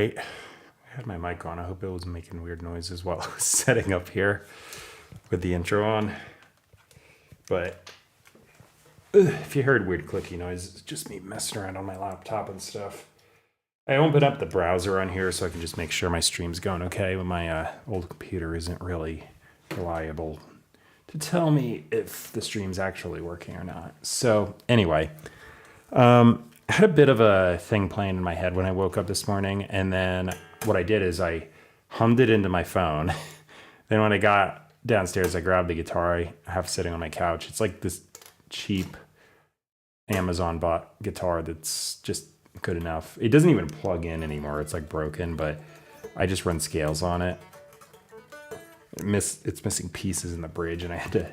right. I had my mic on. I hope it was making weird noises while I was setting up here with the intro on. But if you heard weird clicky noises, it's just me messing around on my laptop and stuff. I opened up the browser on here so I can just make sure my stream's going okay when my old computer isn't really reliable to tell me if the stream's actually working or not. So anyway, I had a bit of a thing playing in my head when I woke up this morning, and then what I did is I hummed it into my phone. Then when I got downstairs, I grabbed the guitar I have sitting on my couch. It's like this cheap Amazon bought guitar that's just good enough. It doesn't even plug in anymore. It's like broken, but I just run scales on it. It's missing pieces in the bridge, and I had to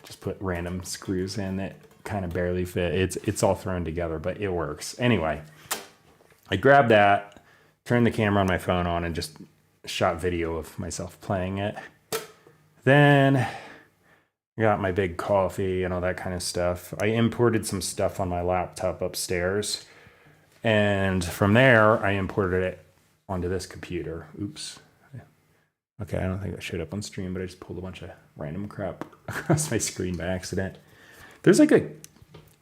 just put random screws in that kind of barely fit. It's all thrown together, but it works. Anyway, I grabbed that, turned the camera on my phone on, and just shot video of myself playing it. Then I got my big coffee and all that kind of stuff. I imported some stuff on my laptop upstairs, and from there I imported it onto this computer. Oops. Okay, I don't think that showed up on stream, but I just pulled a bunch of random crap across my screen by accident. There's like a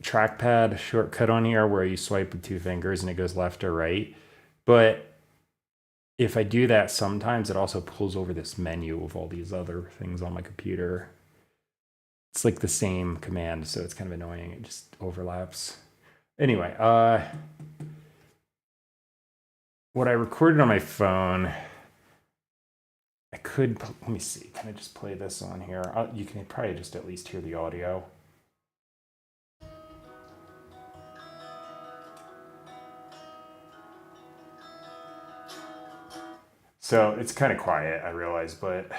trackpad shortcut on here where you swipe with 2 fingers and it goes left or right. But if I do that sometimes, it also pulls over this menu of all these other things on my computer. It's like the same command, so it's kind of annoying. It just overlaps. Anyway, what I recorded on my phone, let me see, can I just play this on here? You can probably just at least hear the audio. So it's kind of quiet, I realize, but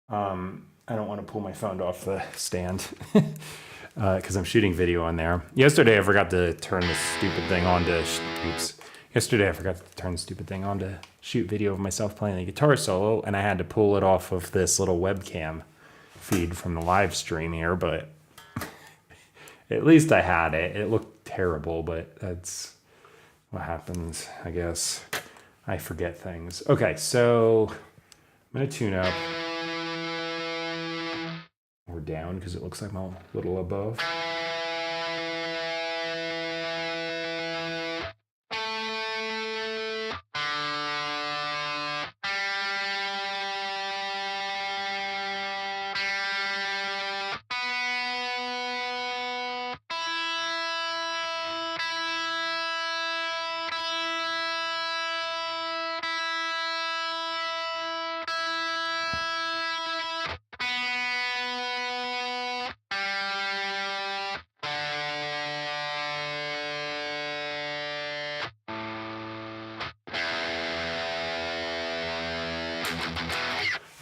I don't want to pull my phone off the stand because I'm shooting video on there. Yesterday, I forgot to turn this stupid thing on to, Yesterday, I forgot to turn the stupid thing on to shoot video of myself playing the guitar solo, and I had to pull it off of this little webcam feed from the live stream here, but at least I had it. It looked terrible, but that's what happens, I guess. I forget things. Okay, so I'm going to tune up. Or down, because it looks like I'm a little above.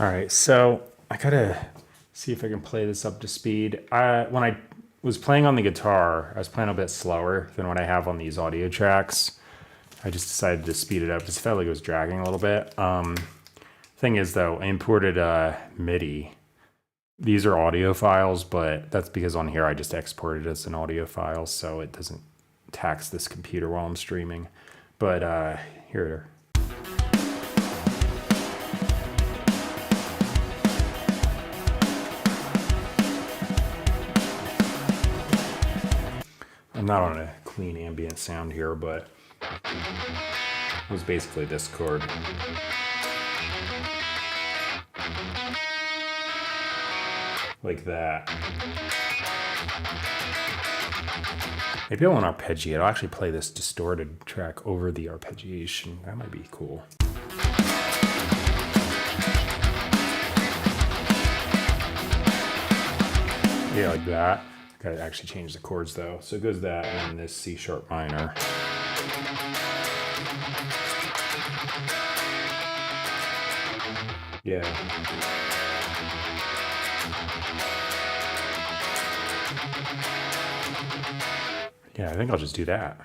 All right, so I gotta see if I can play this up to speed. When I was playing on the guitar, I was playing a bit slower than what I have on these audio tracks. I just decided to speed it up because it felt like it was dragging a little bit. Thing is, though, I imported MIDI. These are audio files, but that's because on here I just exported it as an audio file, so it doesn't tax this computer while I'm streaming. But here. I'm not on a clean ambient sound here, but it was basically this chord. Like that. Maybe I won't arpeggiate. I'll actually play this distorted track over the arpeggiation. That might be cool. Yeah, like that. Gotta actually change the chords though. So it goes that and then this C sharp minor. Yeah. Yeah, I think I'll just do that.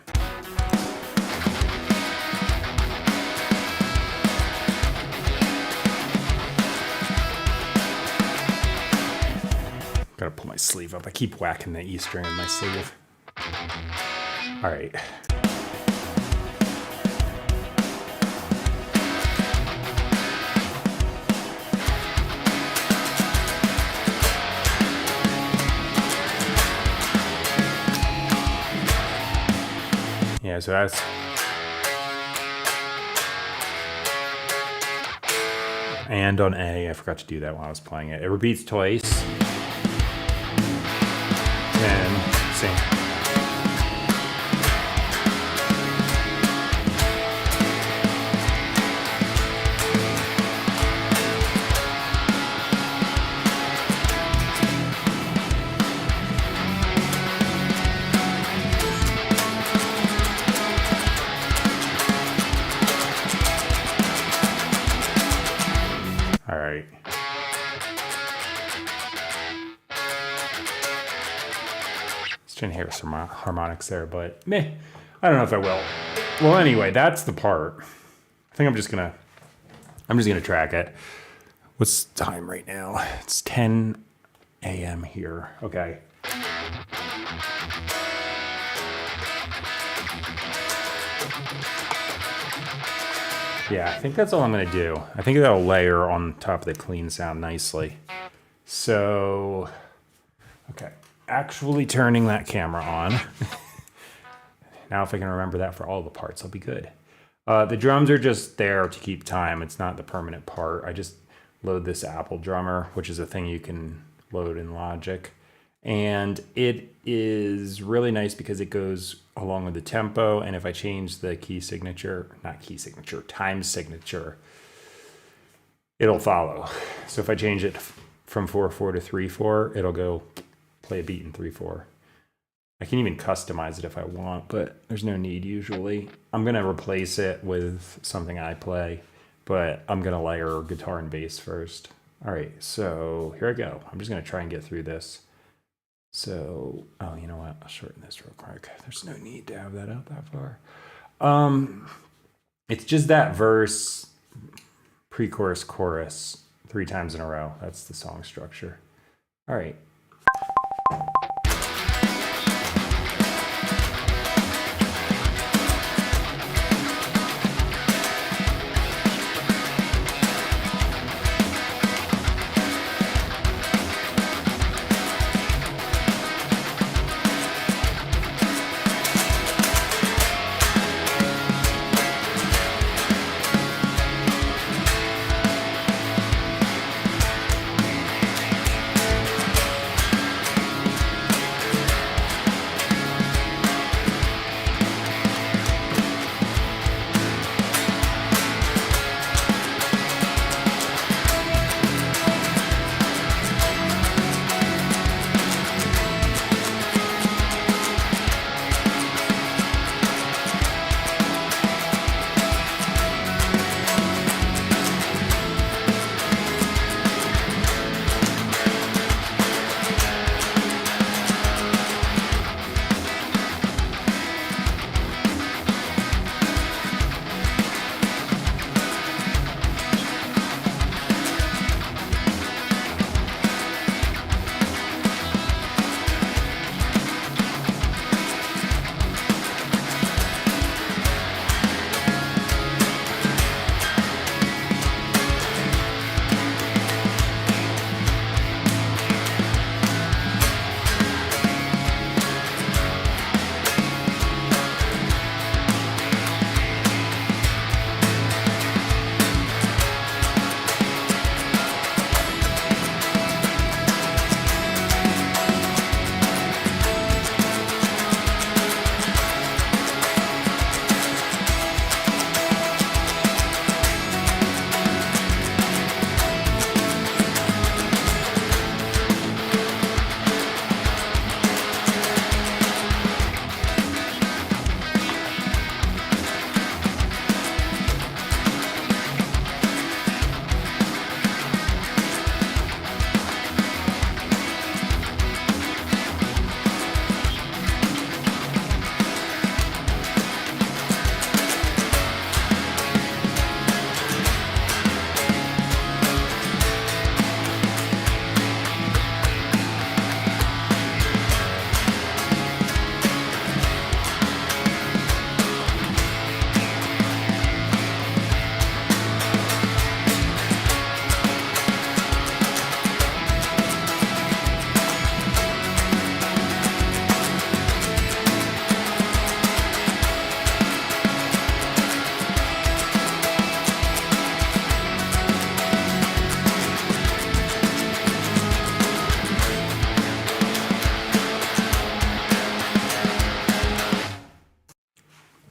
Gotta pull my sleeve up. I keep whacking the E string in my sleeve. All right. Yeah, so that's... And on A, I forgot to do that while I was playing it. It repeats twice. And same. All right. Just trying to hear some harmonics there, but meh. I don't know if I will. Well, anyway, that's the part. I think I'm just gonna track it. What's the time right now? It's 10 a.m. here. Okay. Yeah, I think that's all I'm going to do. I think that'll layer on top of the clean sound nicely. So, okay. Actually turning that camera on. Now if I can remember that for all the parts, I'll be good. The drums are just there to keep time. It's not the permanent part. I just load this Apple drummer, which is a thing you can load in Logic. And it is really nice because it goes along with the tempo. And if I change the time signature, it'll follow. So if I change it from 4/4 to 3/4, it'll go play a beat in 3/4. I can even customize it if I want, but there's no need usually. I'm gonna replace it with something I play, but I'm gonna layer guitar and bass first. All right, so here I go. I'm just gonna try and get through this. So, oh, you know what? I'll shorten this real quick. There's no need to have that out that far. It's just that verse, pre-chorus, chorus, 3 times in a row. That's the song structure. All right.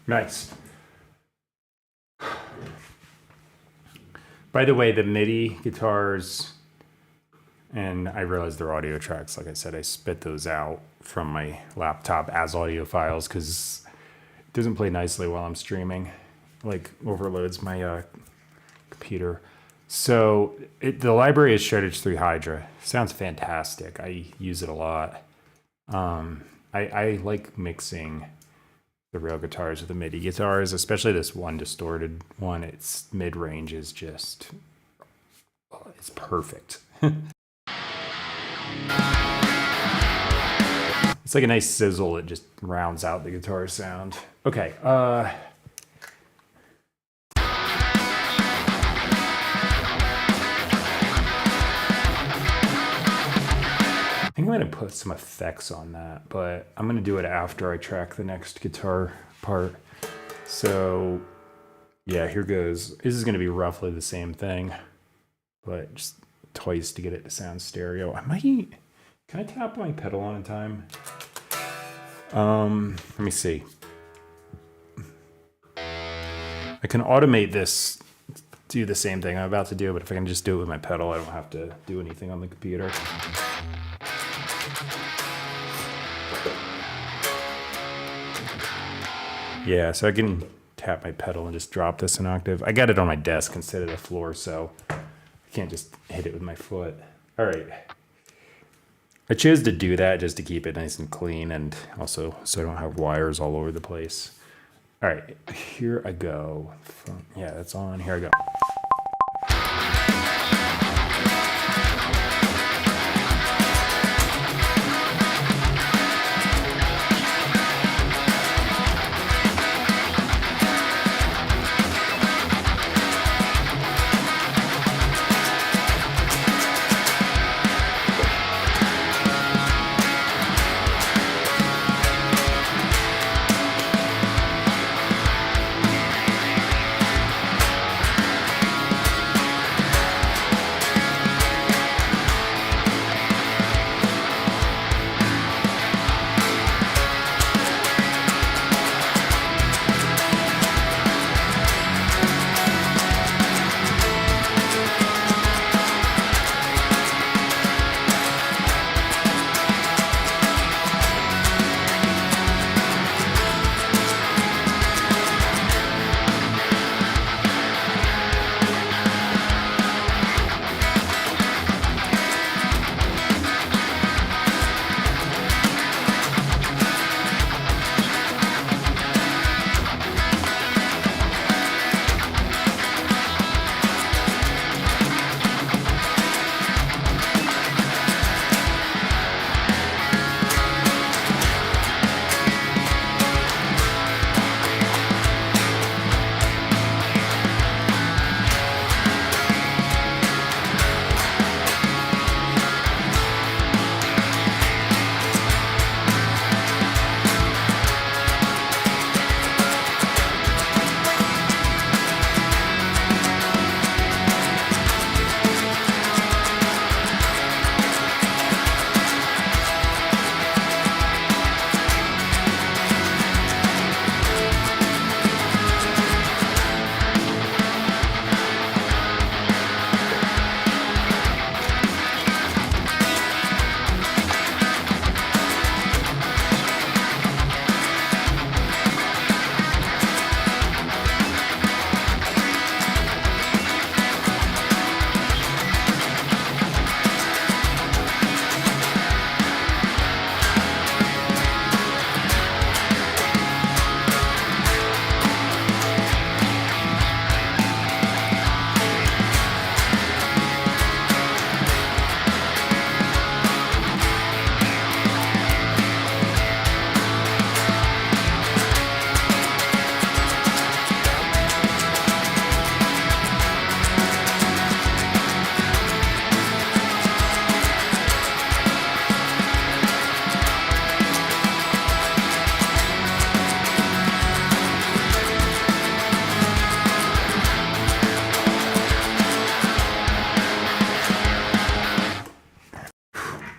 Nice. By the way, the MIDI guitars, and I realize they're audio tracks. Like I said, I spit those out from my laptop as audio files because it doesn't play nicely while I'm streaming. Like overloads my computer. So the library is Shreddage 3 Hydra. Sounds fantastic. I use it a lot. I like mixing the real guitars with the MIDI guitars, especially this one distorted one. Its mid-range is just, it's perfect. It's like a nice sizzle that just rounds out the guitar sound. Okay, I think I'm gonna put some effects on that, but I'm gonna do it after I track the next guitar part. So yeah, here goes. This is gonna be roughly the same thing, but just twice to get it to sound stereo. Can I tap my pedal on in time? Let me see. I can automate this, do the same thing I'm about to do, but if I can just do it with my pedal, I don't have to do anything on the computer. Yeah, so I can tap my pedal and just drop this an octave. I got it on my desk instead of the floor, so I can't just hit it with my foot. All right. I chose to do that just to keep it nice and clean and also so I don't have wires all over the place. All right, here I go. Yeah, that's on. Here I go.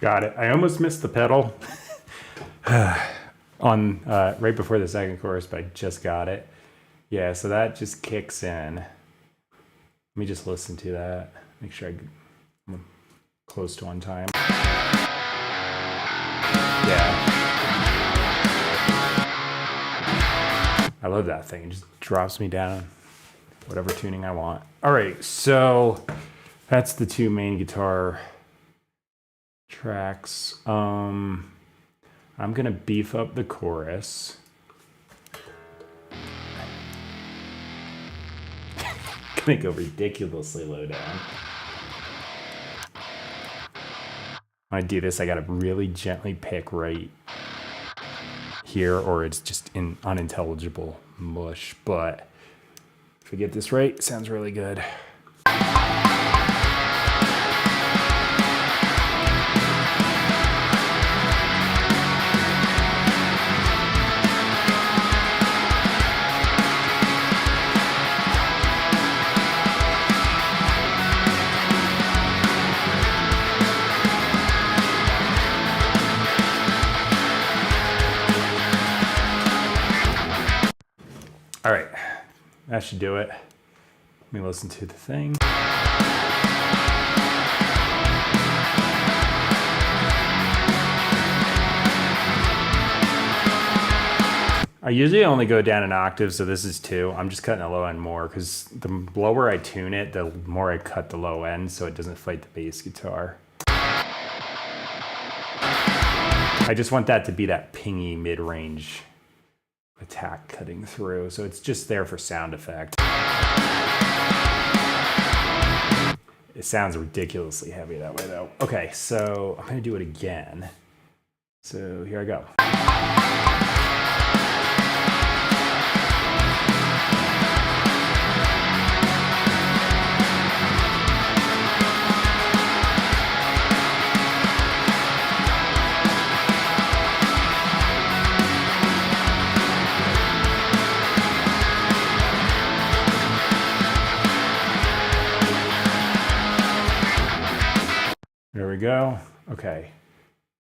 Got it. I almost missed the pedal. on right before the second chorus, but I just got it. Yeah, so that just kicks in. Let me just listen to that. Make sure I'm close to on time. Yeah. I love that thing. It just drops me down whatever tuning I want. All right, so that's the two main guitar tracks. I'm gonna beef up the chorus. Gonna go ridiculously low down. When I do this, I gotta really gently pick right here, or it's just in unintelligible mush. But if I get this right, it sounds really good. All right, that should do it. Let me listen to the thing. I usually only go down an octave, so this is 2. I'm just cutting the low end more because the lower I tune it, the more I cut the low end so it doesn't fight the bass guitar. I just want that to be that pingy mid-range attack cutting through, so it's just there for sound effect. It sounds ridiculously heavy that way though. Okay, so I'm gonna do it again. So here I go. There we go. Okay,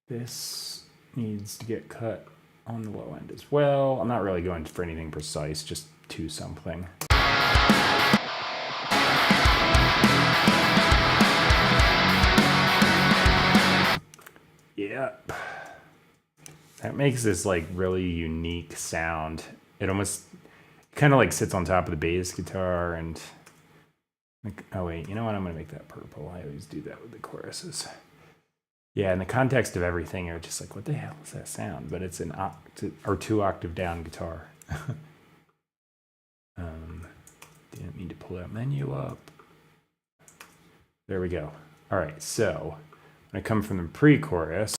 this needs to get cut on the low end as well. I'm not really going for anything precise, just 2 something. Yep. That makes this like really unique sound. It almost kind of like sits on top of the bass guitar and like, oh wait, you know what? I'm gonna make that purple. I always do that with the choruses. Yeah, in the context of everything, you're just like, what the hell is that sound? But it's an octave or 2 octave down guitar. Didn't mean to pull that menu up. There we go. All right, so when I come from the pre-chorus.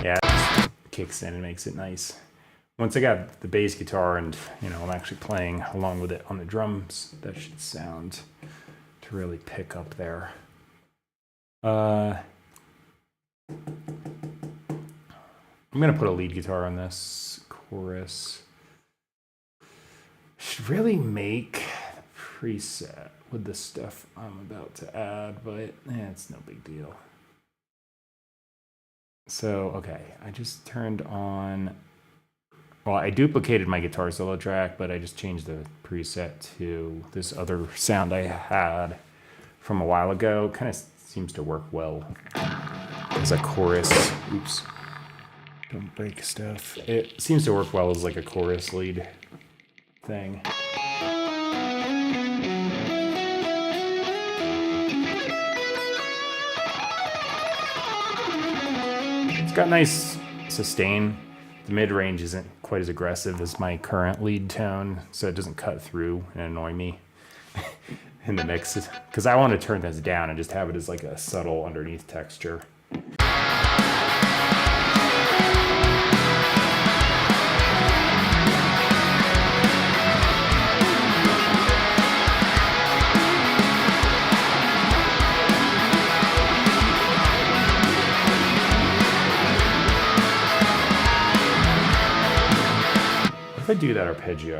Yeah, it just kicks in and makes it nice. Once I got the bass guitar and, you know, I'm actually playing along with it on the drums, that should sound to really pick up there. I'm going to put a lead guitar on this chorus. Should really make a preset with the stuff I'm about to add, but it's no big deal. So, okay, I just turned on... Well, I duplicated my guitar solo track, but I just changed the preset to this other sound I had from a while ago. Kind of seems to work well as a chorus. Oops. Don't break stuff. It seems to work well as like a chorus lead thing. It's got nice sustain. The mid-range isn't quite as aggressive as my current lead tone, so it doesn't cut through and annoy me in the mixes. Because I want to turn this down and just have it as like a subtle underneath texture. If I do that arpeggio.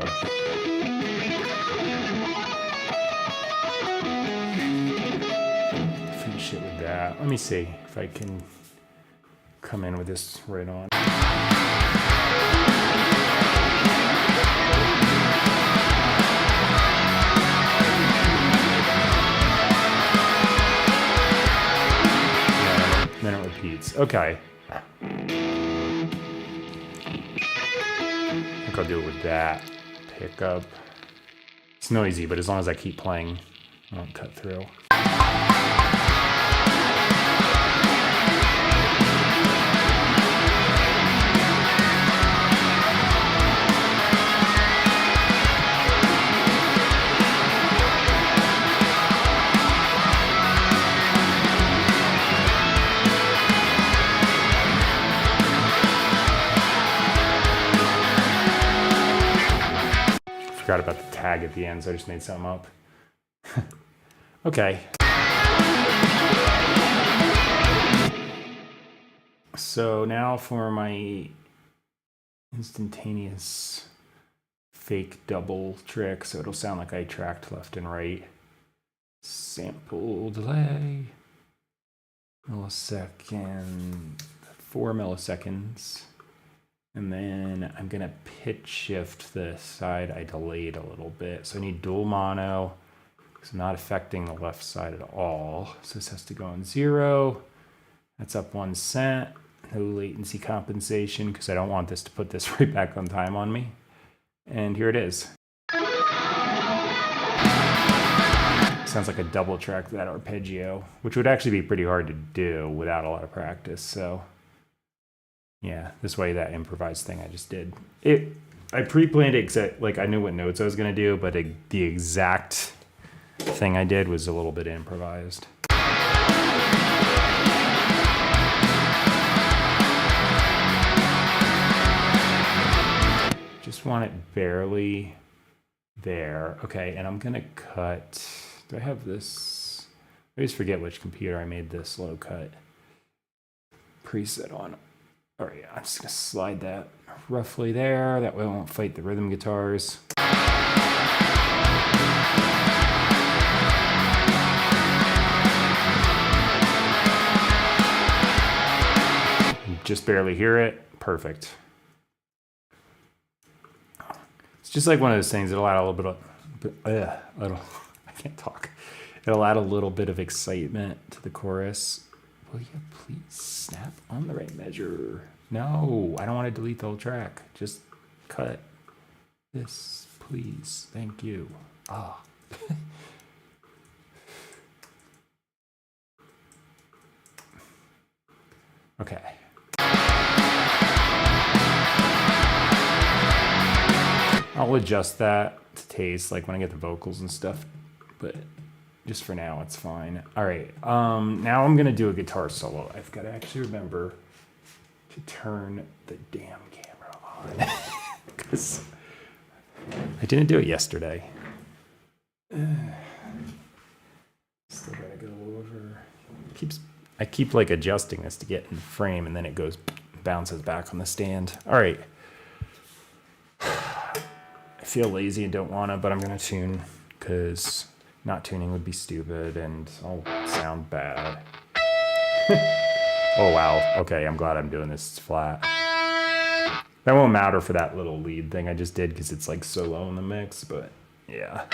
Finish it with that. that. Let me see if I can come in with this right on. Yeah, then it repeats. Okay. I think I'll do it with that pickup. It's noisy, but as long as I keep playing, I won't cut through. Forgot about the tag at the end, so I just made something up. Okay. So now for my instantaneous fake double trick, so it'll sound like I tracked left and right. Sample delay, millisecond, 4 milliseconds. And then I'm gonna pitch shift the side I delayed a little bit. So I need dual mono, because I'm not affecting the left side at all. So this has to go on 0. That's up 1 cent. No latency compensation, because I don't want this to put this right back on time on me. And here it is. Sounds like a double track that arpeggio, which would actually be pretty hard to do without a lot of practice. So yeah, this way that improvised thing I just did. I pre-planned it because like I knew what notes I was gonna do, but the exact thing I did was a little bit improvised. Just want it barely there. Okay, and I'm gonna cut. Do I have this? I always forget which computer I made this low cut preset on. All right, I'm just gonna slide that roughly there. That way I won't fight the rhythm guitars. Just barely hear it. Perfect. It's just like one of those things that'll add a little bit of, I can't talk. It'll add a little bit of excitement to the chorus. Will you please snap on the right measure? No, I don't want to delete the whole track. Just cut this, please. Thank you. Ah. Oh. Okay. I'll adjust that to taste, like when I get the vocals and stuff, but just for now, it's fine. All right, now I'm gonna do a guitar solo. I've got to actually remember to turn the damn camera on because I didn't do it yesterday. Still gotta go over. I keep like adjusting this to get in frame, and then it bounces back on the stand. All right. I feel lazy and don't wanna, but I'm gonna tune because not tuning would be stupid and I'll sound bad. Oh wow, okay, I'm glad I'm doing this flat. That won't matter for that little lead thing I just did because it's like so low in the mix, but yeah.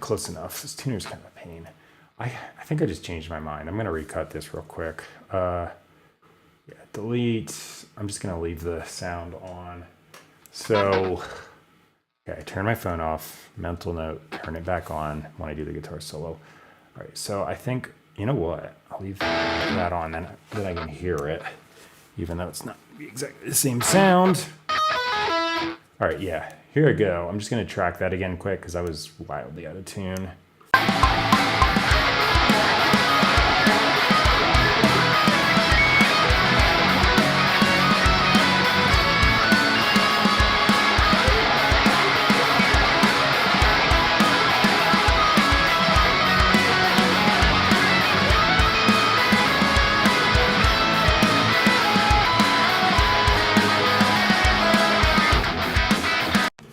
Close enough. This tuner's kind of a pain. I think I just changed my mind. I'm gonna recut this real quick. Yeah, delete. I'm just gonna leave the sound on. So, okay, turn my phone off. Mental note, turn it back on when I do the guitar solo. All right, so I think, you know what? I'll leave that on, then I can hear it, even though it's not exactly the same sound. All right, yeah, here I go. I'm just gonna track that again quick because I was wildly out of tune.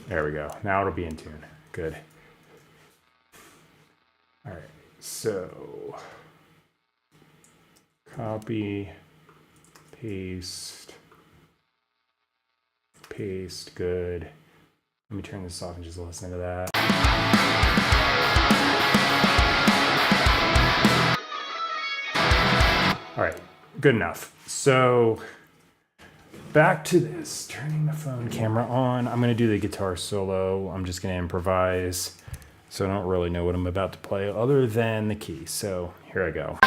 There we go. Now it'll be in tune. Good. All right, so copy, paste, good. Let me turn this off and just listen to that. All right, good enough. So back to this, turning the phone camera on. I'm gonna do the guitar solo. I'm just gonna improvise. So I don't really know what I'm about to play other than the key. So here I go.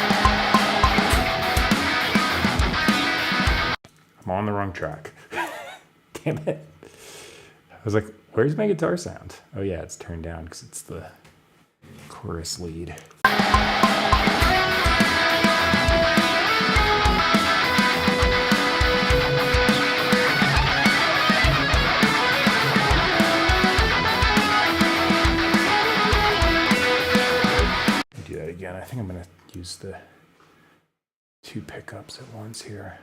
I'm on the wrong track. Damn it. I was like, where's my guitar sound? Oh yeah, it's turned down because it's the chorus lead. Do that again. I think I'm gonna use the 2 pickups at once here.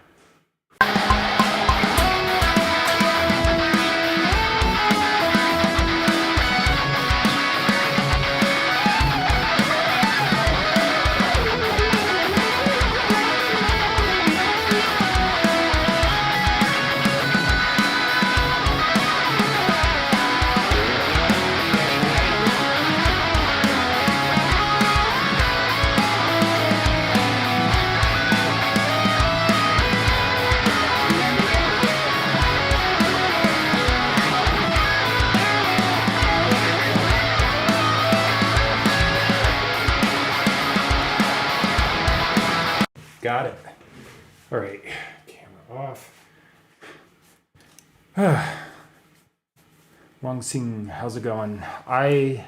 Got it. All right, camera off. Wang Xing, how's it going? I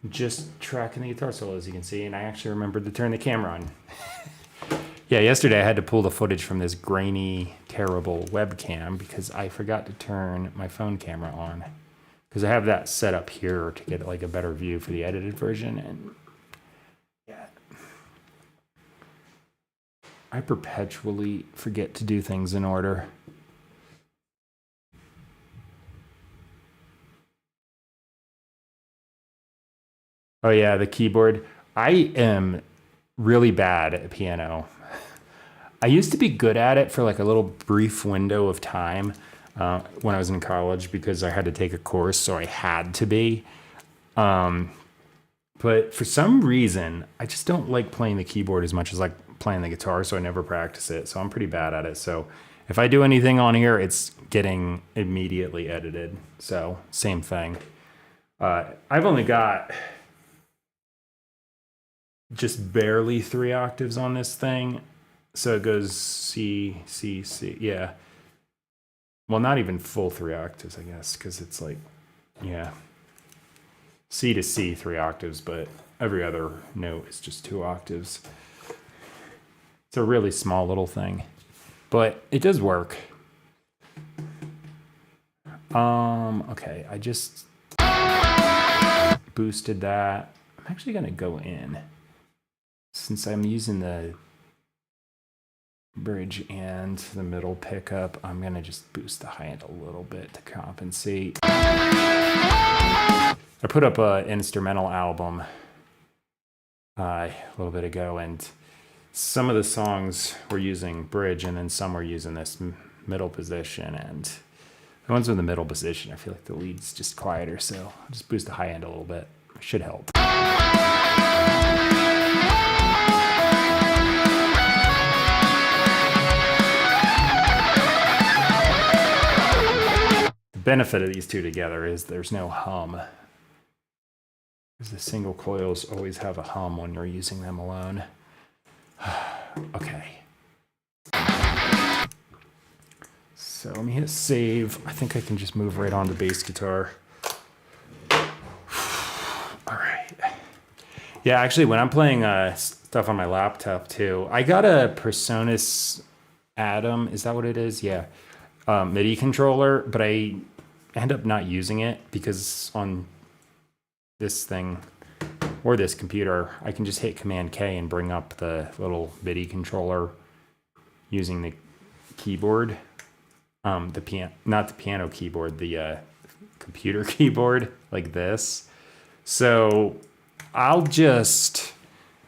just tracking the guitar solo, as you can see, and I actually remembered to turn the camera on. Yeah, yesterday I had to pull the footage from this grainy, terrible webcam because I forgot to turn my phone camera on. Because I have that set up here to get like a better view for the edited version, and yeah. I perpetually forget to do things in order. Oh yeah, the keyboard. I am really bad at piano. I used to be good at it for like a little brief window of time when I was in college because I had to take a course, so I had to be. But for some reason, I just don't like playing the keyboard as much as like playing the guitar, so I never practice it. So I'm pretty bad at it. So if I do anything on here, it's getting immediately edited. So same thing. I've only got just barely 3 octaves on this thing. So it goes C, C, C. Yeah. Well, not even full 3 octaves, I guess, because it's like, yeah. C to C, 3 octaves, but every other note is just 2 octaves. It's a really small little thing, but it does work. Okay, I just boosted that. I'm actually gonna go in. Since I'm using the bridge and the middle pickup, I'm gonna just boost the high end a little bit to compensate. I put up an instrumental album a little bit ago, and some of the songs were using bridge, and then some were using this middle position, and the ones in the middle position, I feel like the lead's just quieter, so I'll just boost the high end a little bit. It should help. The benefit of these two together is there's no hum. Because the single coils always have a hum when you're using them alone. Okay. So let me hit save. I think I can just move right on to bass guitar. All right. Yeah, actually, when I'm playing stuff on my laptop too, I got a PreSonus Atom. Is that what it is? Yeah. MIDI controller, but I end up not using it because on this thing or this computer, I can just hit Command K and bring up the little MIDI controller using the keyboard. The piano, not the piano keyboard, the computer keyboard, like this. So I'll just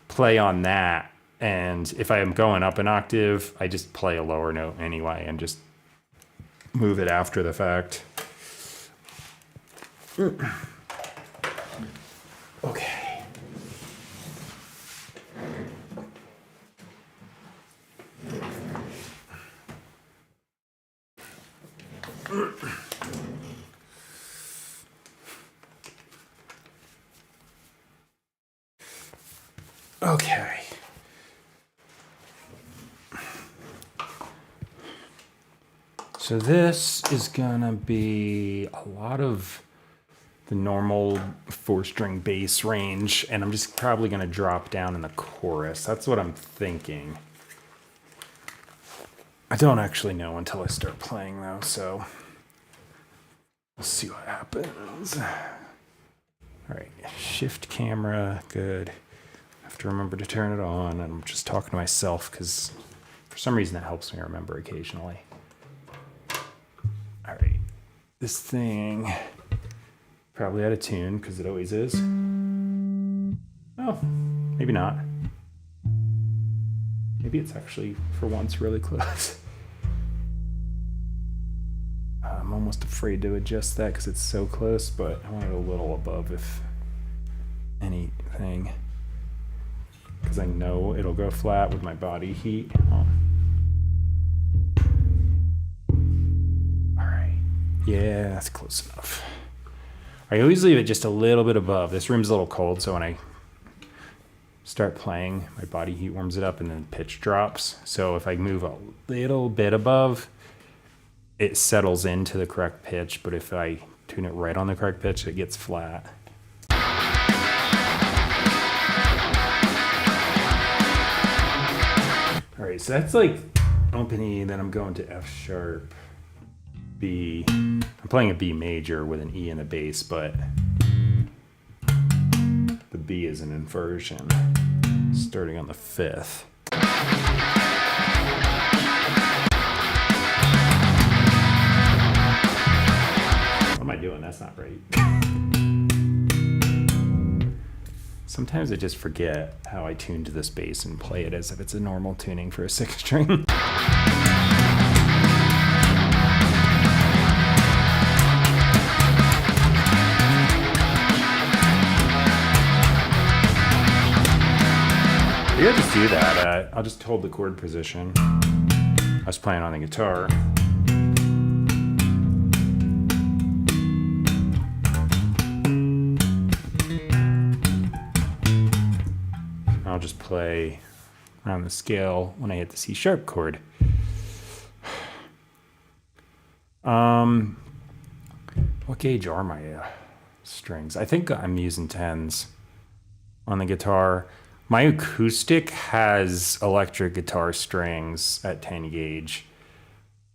play on that, and if I am going up an octave, I just play a lower note anyway and just move it after the fact. Okay. Okay. So this is gonna be a lot of the normal 4-string bass range, and I'm just probably gonna drop down in the chorus. That's what I'm thinking. I don't actually know until I start playing though, so we'll see what happens. All right, shift camera, good. I have to remember to turn it on. I'm just talking to myself because for some reason that helps me remember occasionally. All right, this thing probably out of tune because it always is. Oh, maybe not. Maybe it's actually, for once, really close. I'm almost afraid to adjust that because it's so close, but I want it a little above if anything. Because I know it'll go flat with my body heat. Oh. All right. Yeah, that's close enough. I always leave it just a little bit above. This room's a little cold, so when I start playing, my body heat warms it up and then pitch drops. So if I move a little bit above, it settles into the correct pitch, but if I tune it right on the correct pitch, it gets flat. All right, so that's like open E, then I'm going to F sharp, B. I'm playing a B major with an E in the bass, but the B is an inversion, starting on the 5th. What am I doing? That's not right. Sometimes I just forget how I tuned to this bass and play it as if it's a normal tuning for a 6-string. Maybe I'll just do that. I'll just hold the chord position. I was playing on the guitar. I'll just play around the scale when I hit the C sharp chord. What gauge are my strings? I think I'm using 10s on the guitar. My acoustic has electric guitar strings at 10 gauge.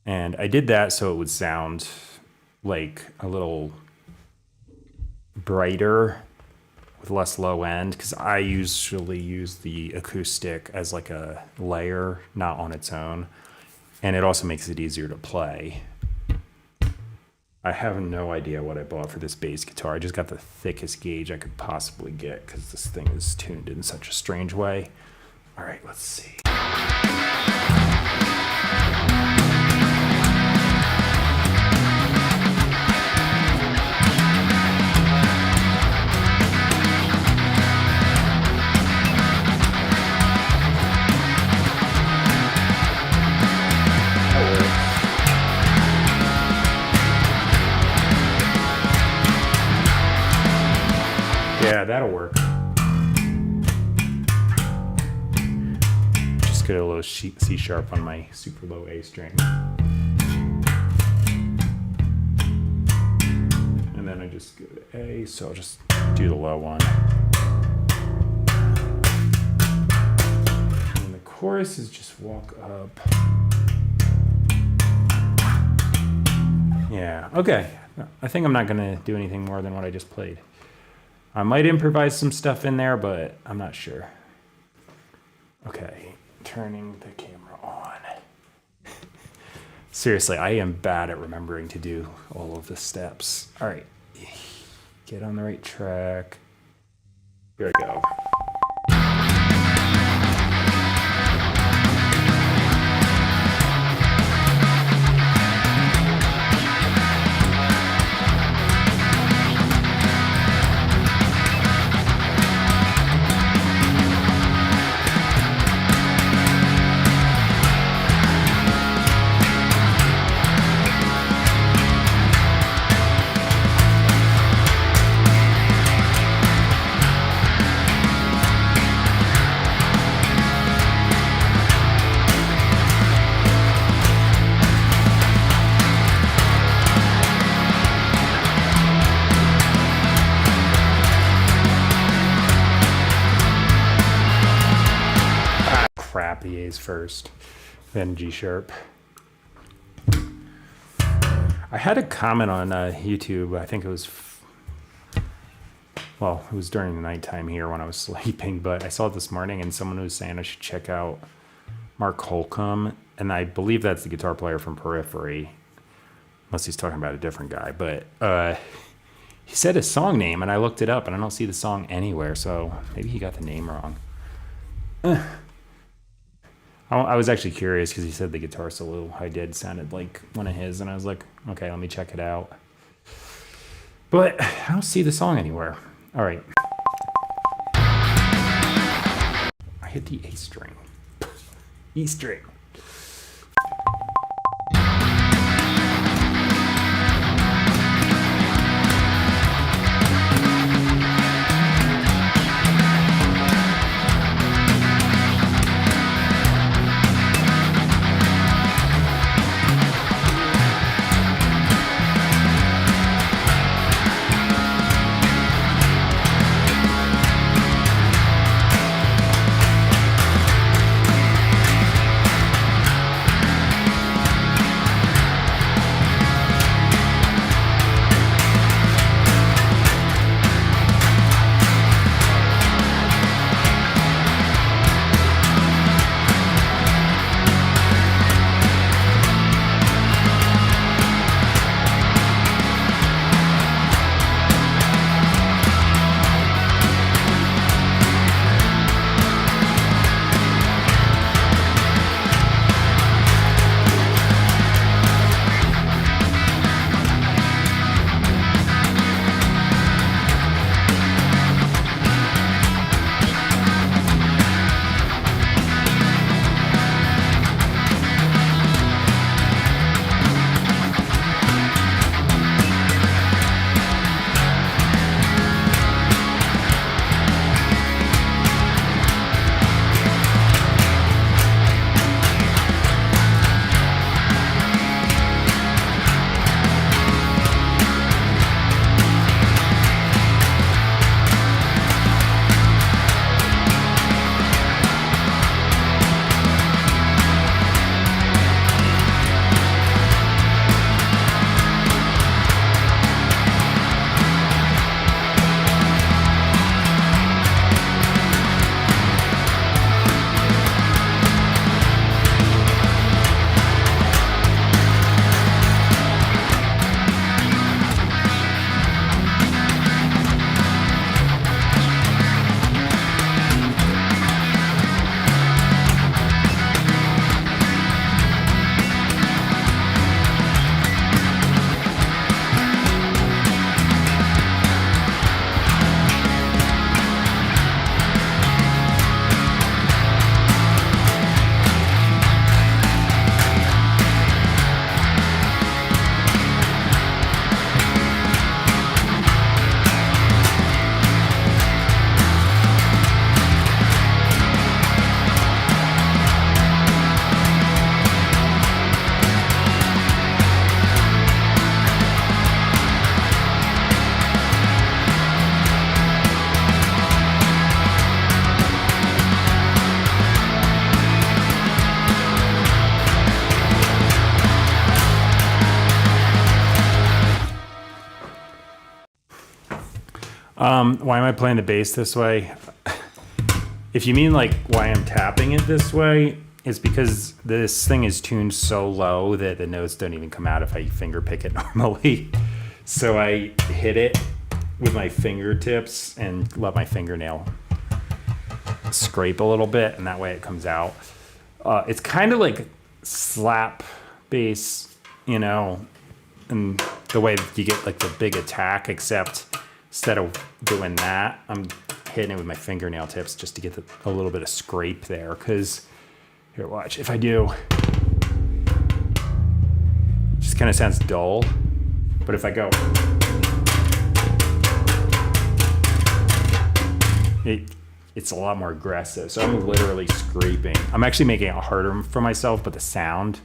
And I did that so it would sound like a little brighter with less low end, because I usually use the acoustic as like a layer, not on its own. And it also makes it easier to play. I have no idea what I bought for this bass guitar. I just got the thickest gauge I could possibly get because this thing is tuned in such a strange way. All right, let's see. Yeah, that'll work. Just get a little C sharp on my super low A string. just go to A, so I'll just do the low one. And the chorus is just walk up. Yeah, okay. I think I'm not gonna do anything more than what I just played. I might improvise some stuff in there, but I'm not sure. Okay, turning the camera on. Seriously, I am bad at remembering to do all of the steps. All right, get on the right track. Here we go. Crappy A's first, then G sharp. I had a comment on YouTube. I think it was, well, it was during the nighttime here when I was sleeping, but I saw it this morning and someone was saying I should check out Mark Holcomb, and I believe that's the guitar player from Periphery, unless he's talking about a different guy. But he said his song name, and I looked it up, and I don't see the song anywhere, so maybe he got the name wrong. I was actually curious because he said the guitar solo I did sounded like one of his, and I was like, okay, let me check it out. But I don't see the song anywhere. All right. I hit the A string. E string. Why am I playing the bass this way? If you mean like why I'm tapping it this way, it's because this thing is tuned so low that the notes don't even come out if I finger pick it normally. So I hit it with my fingertips and let my fingernail scrape a little bit, and that way it comes out. It's kind of like slap bass, you know, and the way that you get like the big attack, except instead of doing that, I'm hitting it with my fingernail tips just to get a little bit of scrape there. Because here, watch, if I do, it just kind of sounds dull. But if I go, it's a lot more aggressive. So I'm literally scraping. I'm actually making it harder for myself, but the sound,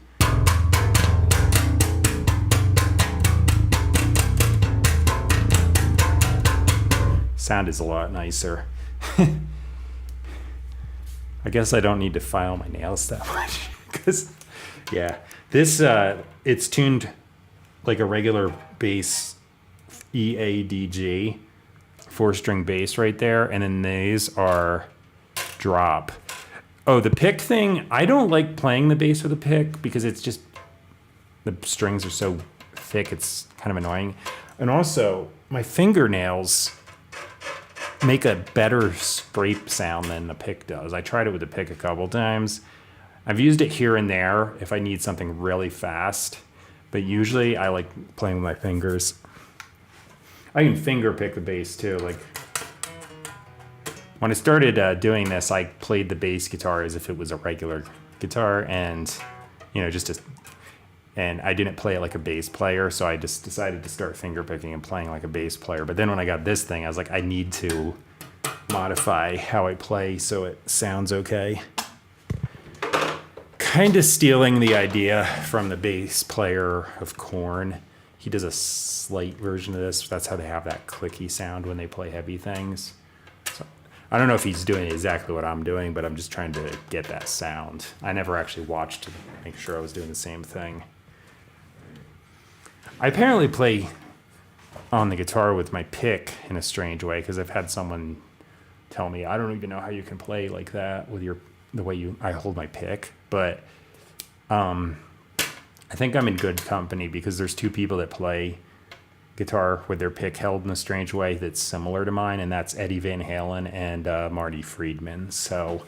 is a lot nicer. I guess I don't need to file my nails that much because, yeah, this it's tuned like a regular bass, EADG, 4-string bass right there, and then these are drop. Oh, the pick thing, I don't like playing the bass with a pick because it's just, the strings are so thick, it's kind of annoying. And also, my fingernails make a better scrape sound than the pick does. I tried it with the pick a couple times. I've used it here and there if I need something really fast, but usually I like playing with my fingers. I can finger pick the bass too. Like when I started doing this, I played the bass guitar as if it was a regular guitar, and you know, and I didn't play it like a bass player, so I just decided to start finger picking and playing like a bass player. But then when I got this thing, I was like, I need to modify how I play so it sounds okay. Kind of stealing the idea from the bass player of Korn. He does a slight version of this. That's how they have that clicky sound when they play heavy things. So I don't know if he's doing exactly what I'm doing, but I'm just trying to get that sound. I never actually watched to make sure I was doing the same thing. I apparently play on the guitar with my pick in a strange way, because I've had someone tell me, I don't even know how you can play like that with the way I hold my pick. But I think I'm in good company because there's two people that play guitar with their pick held in a strange way that's similar to mine, and that's Eddie Van Halen and Marty Friedman. So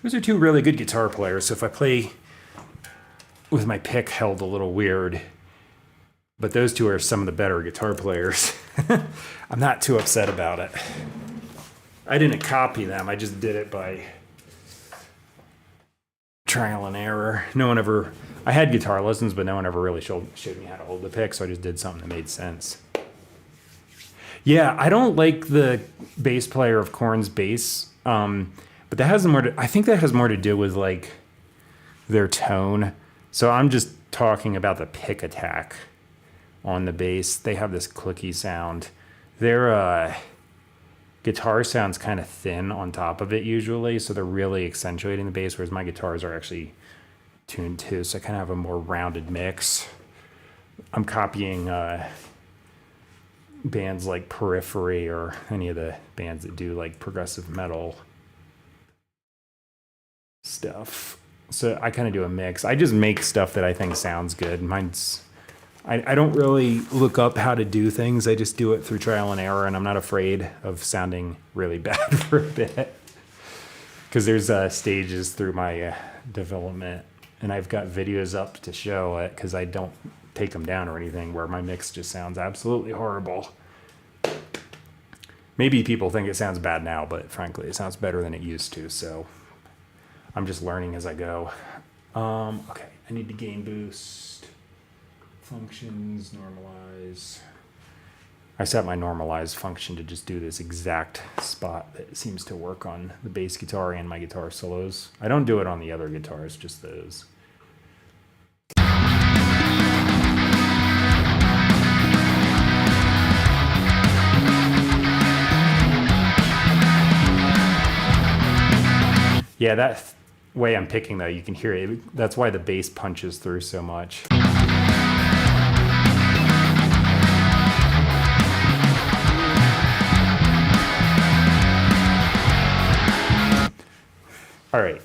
those are two really good guitar players. So if I play with my pick held a little weird, but those two are some of the better guitar players, I'm not too upset about it. I didn't copy them. I just did it by trial and error. I had guitar lessons, but no one ever really showed me how to hold the pick, so I just did something that made sense. Yeah, I don't like the bass player of Korn's bass, but that has I think that has more to do with like their tone. So I'm just talking about the pick attack on the bass. They have this clicky sound. Their guitar sounds kind of thin on top of it usually, so they're really accentuating the bass, whereas my guitars are actually tuned too, so I kind of have a more rounded mix. I'm copying bands like Periphery or any of the bands that do like progressive metal stuff. So I kind of do a mix. I just make stuff that I think sounds good. I don't really look up how to do things. I just do it through trial and error, and I'm not afraid of sounding really bad for a bit. Because there's stages through my development, and I've got videos up to show it because I don't take them down or anything, where my mix just sounds absolutely horrible. Maybe people think it sounds bad now, but frankly, it sounds better than it used to, so I'm just learning as I go. Okay, I need to gain boost. Functions, normalize. I set my normalize function to just do this exact spot that seems to work on the bass guitar and my guitar solos. I don't do it on the other guitars, just those. Yeah, that way I'm picking though, you can hear it. That's why the bass punches through so much. All right.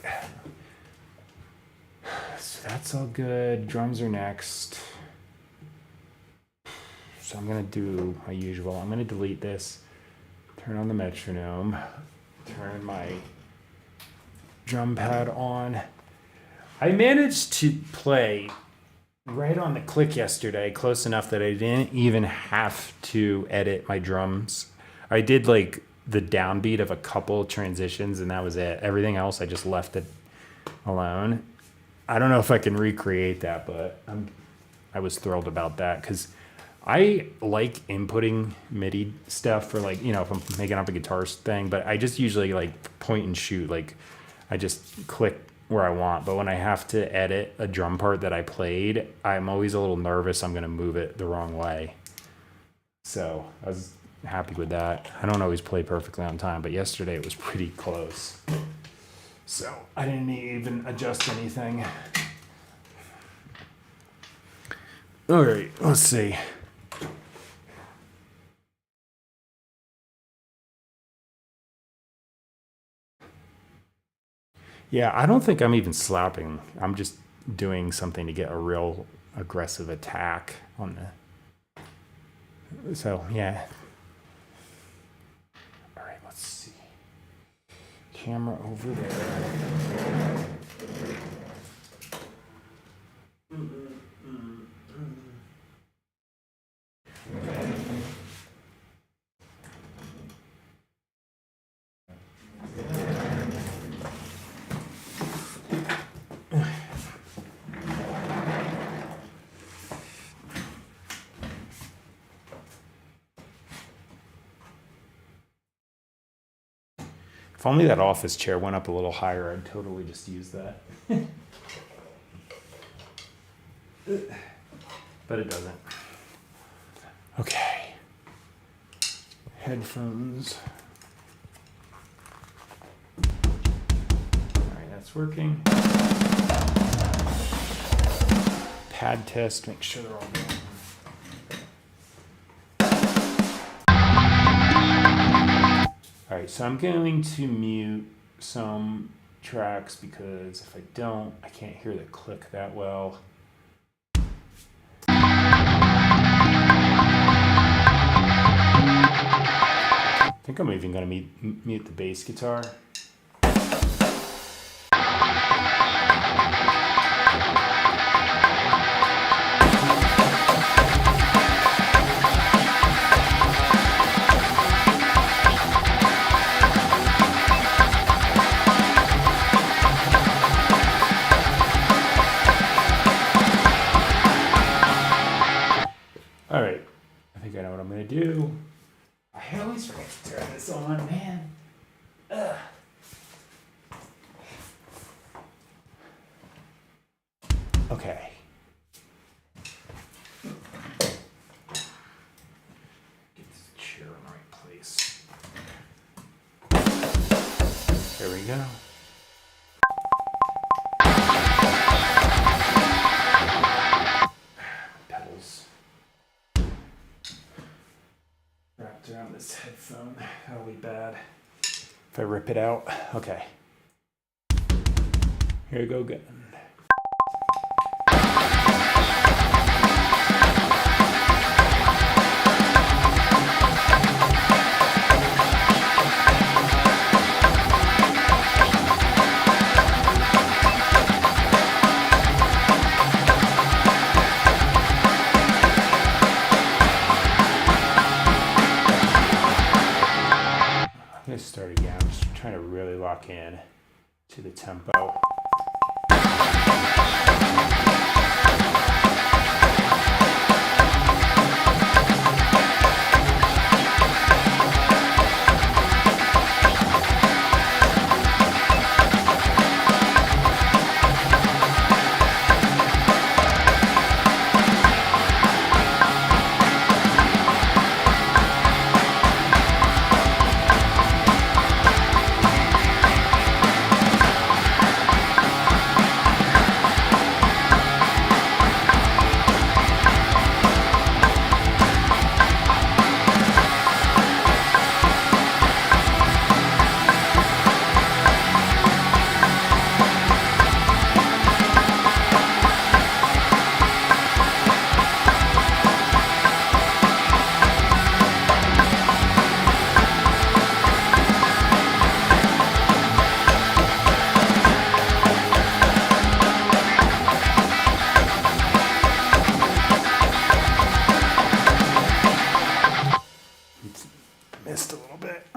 So that's all good. Drums are next. So I'm going to do my usual. I'm going to delete this, turn on the metronome, turn my drum pad on. I managed to play right on the click yesterday, close enough that I didn't even have to edit my drums. I did like the downbeat of a couple transitions and that was it. Everything else I just left it alone. I don't know if I can recreate that, but I was thrilled about that because I like inputting MIDI stuff for like, if I'm making up a guitar thing, but I just usually like point and shoot. Like I just click where I want. But when I have to edit a drum part that I played, I'm always a little nervous I'm going to move it the wrong way. So I was happy with that. I don't always play perfectly on time, but yesterday it was pretty close. So I didn't even adjust anything. All right, let's see. Yeah, I don't think I'm even slapping. I'm just doing something to get a real aggressive attack on the... So, yeah. All right, let's see. Camera over there. If only that office chair went up a little higher, I'd totally just use that. But it doesn't. Okay. Headphones. All right, that's working. Pad test, make sure they're all going. All right, so I'm going to mute some tracks because if I don't, I can't hear the click that well. I think I'm even going to mute the bass guitar. All right, I think I know what I'm going to do. I always forget to turn this on, man. Ugh. Okay. Get this chair in the right place. There we go. Pedals. Wrapped around this headphone. That'll be bad if I rip it out. Okay. Here we go again. Start again. I'm just trying to really lock in to the tempo.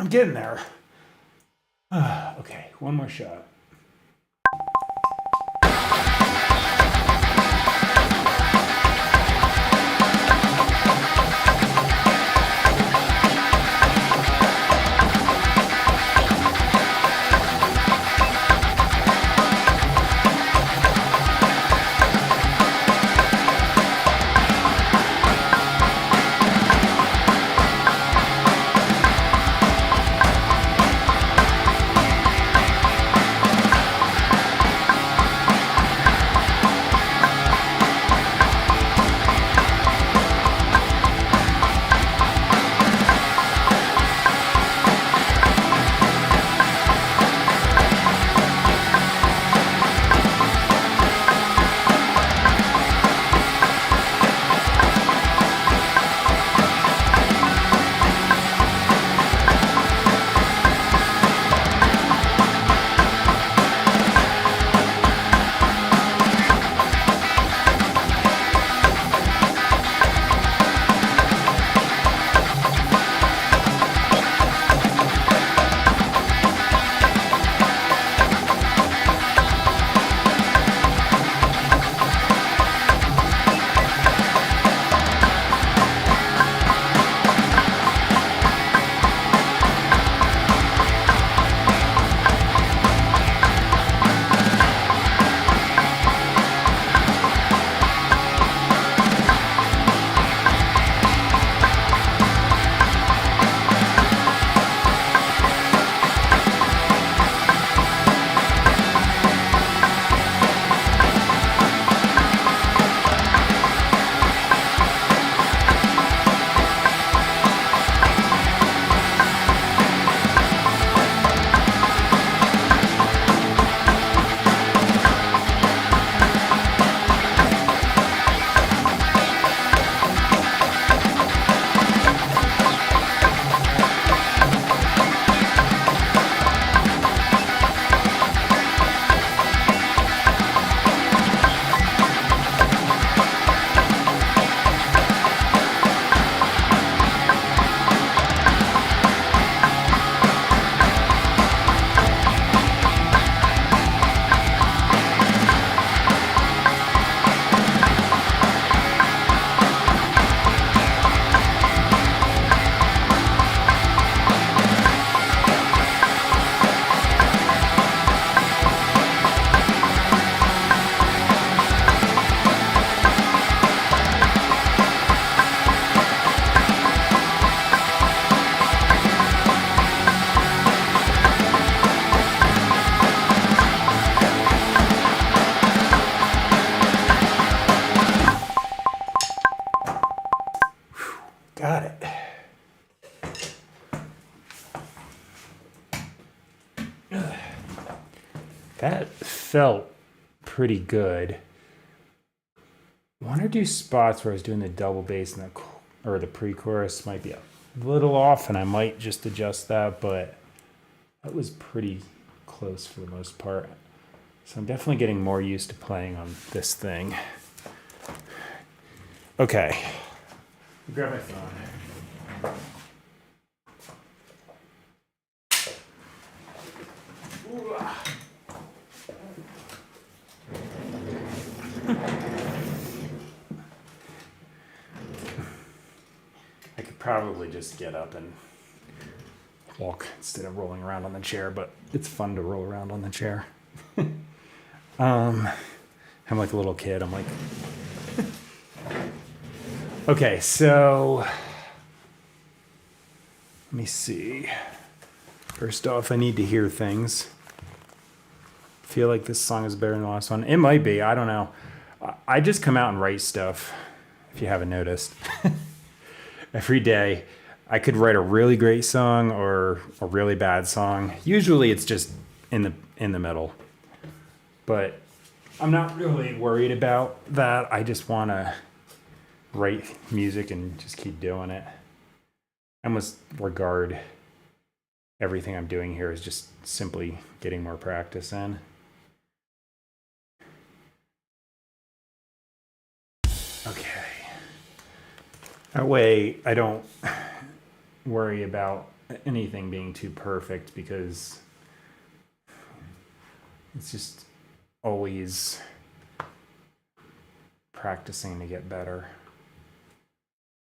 I'm getting there. Okay, one more shot. Got it. That felt pretty good. One or two spots where I was doing the double bass and the pre-chorus might be a little off, and I might just adjust that, but that was pretty close for the most part. So I'm definitely getting more used to playing on this thing. Okay. Grab my phone. I could probably just get up and walk instead of rolling around on the chair, but it's fun to roll around on the chair. I'm like a little kid. I'm like, okay, so let me see. First off, I need to hear things. Feel like this song is better than the last one. It might be. I don't know. I just come out and write stuff, if you haven't noticed. Every day. I could write a really great song or a really bad song. Usually it's just in the middle. But I'm not really worried about that. I just want to write music and just keep doing it. I almost regard everything I'm doing here as just simply getting more practice in. Okay. That way I don't worry about anything being too perfect because it's just always practicing to get better.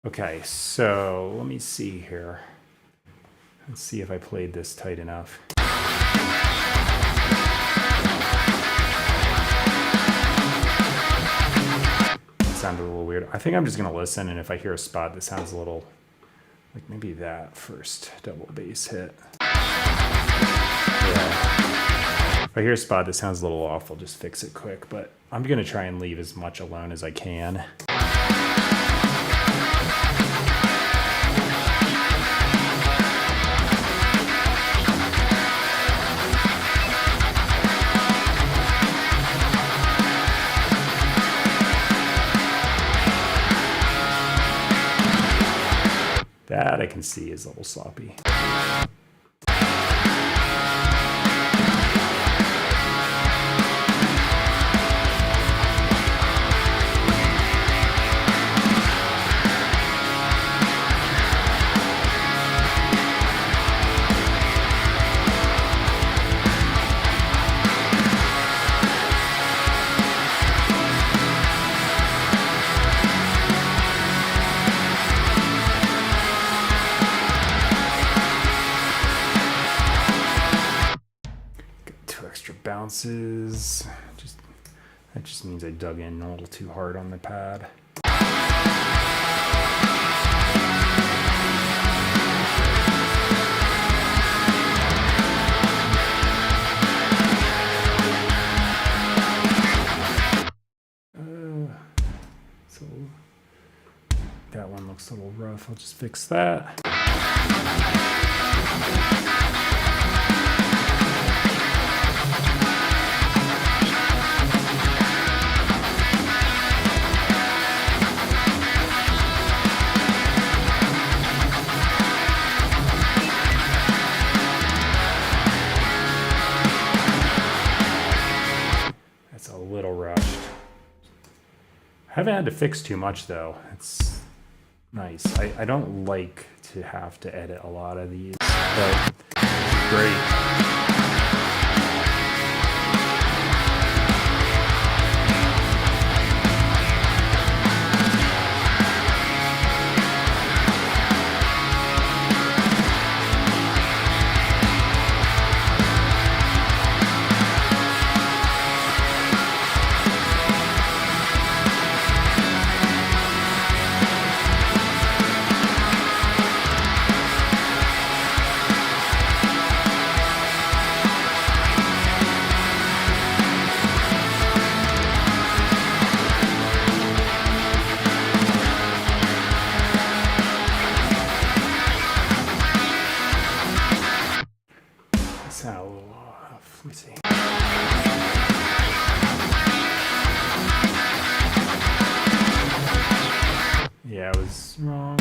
Okay, so let me see here. Let's see if I played this tight enough. It sounded a little weird. I think I'm just gonna listen, and if I hear a spot that sounds a little like maybe that first double bass hit. Yeah. If I hear a spot that sounds a little off, I'll just fix it quick, but I'm gonna try and leave as much alone as I can. That I can see is a little sloppy. Bounces. That just means I dug in a little too hard on the pad. So that one looks a little rough. I'll just fix that. I haven't had to fix too much though. It's nice. I don't like to have to edit a lot of these, but it's great. Sound a little off. Let me see. Yeah, I was wrong.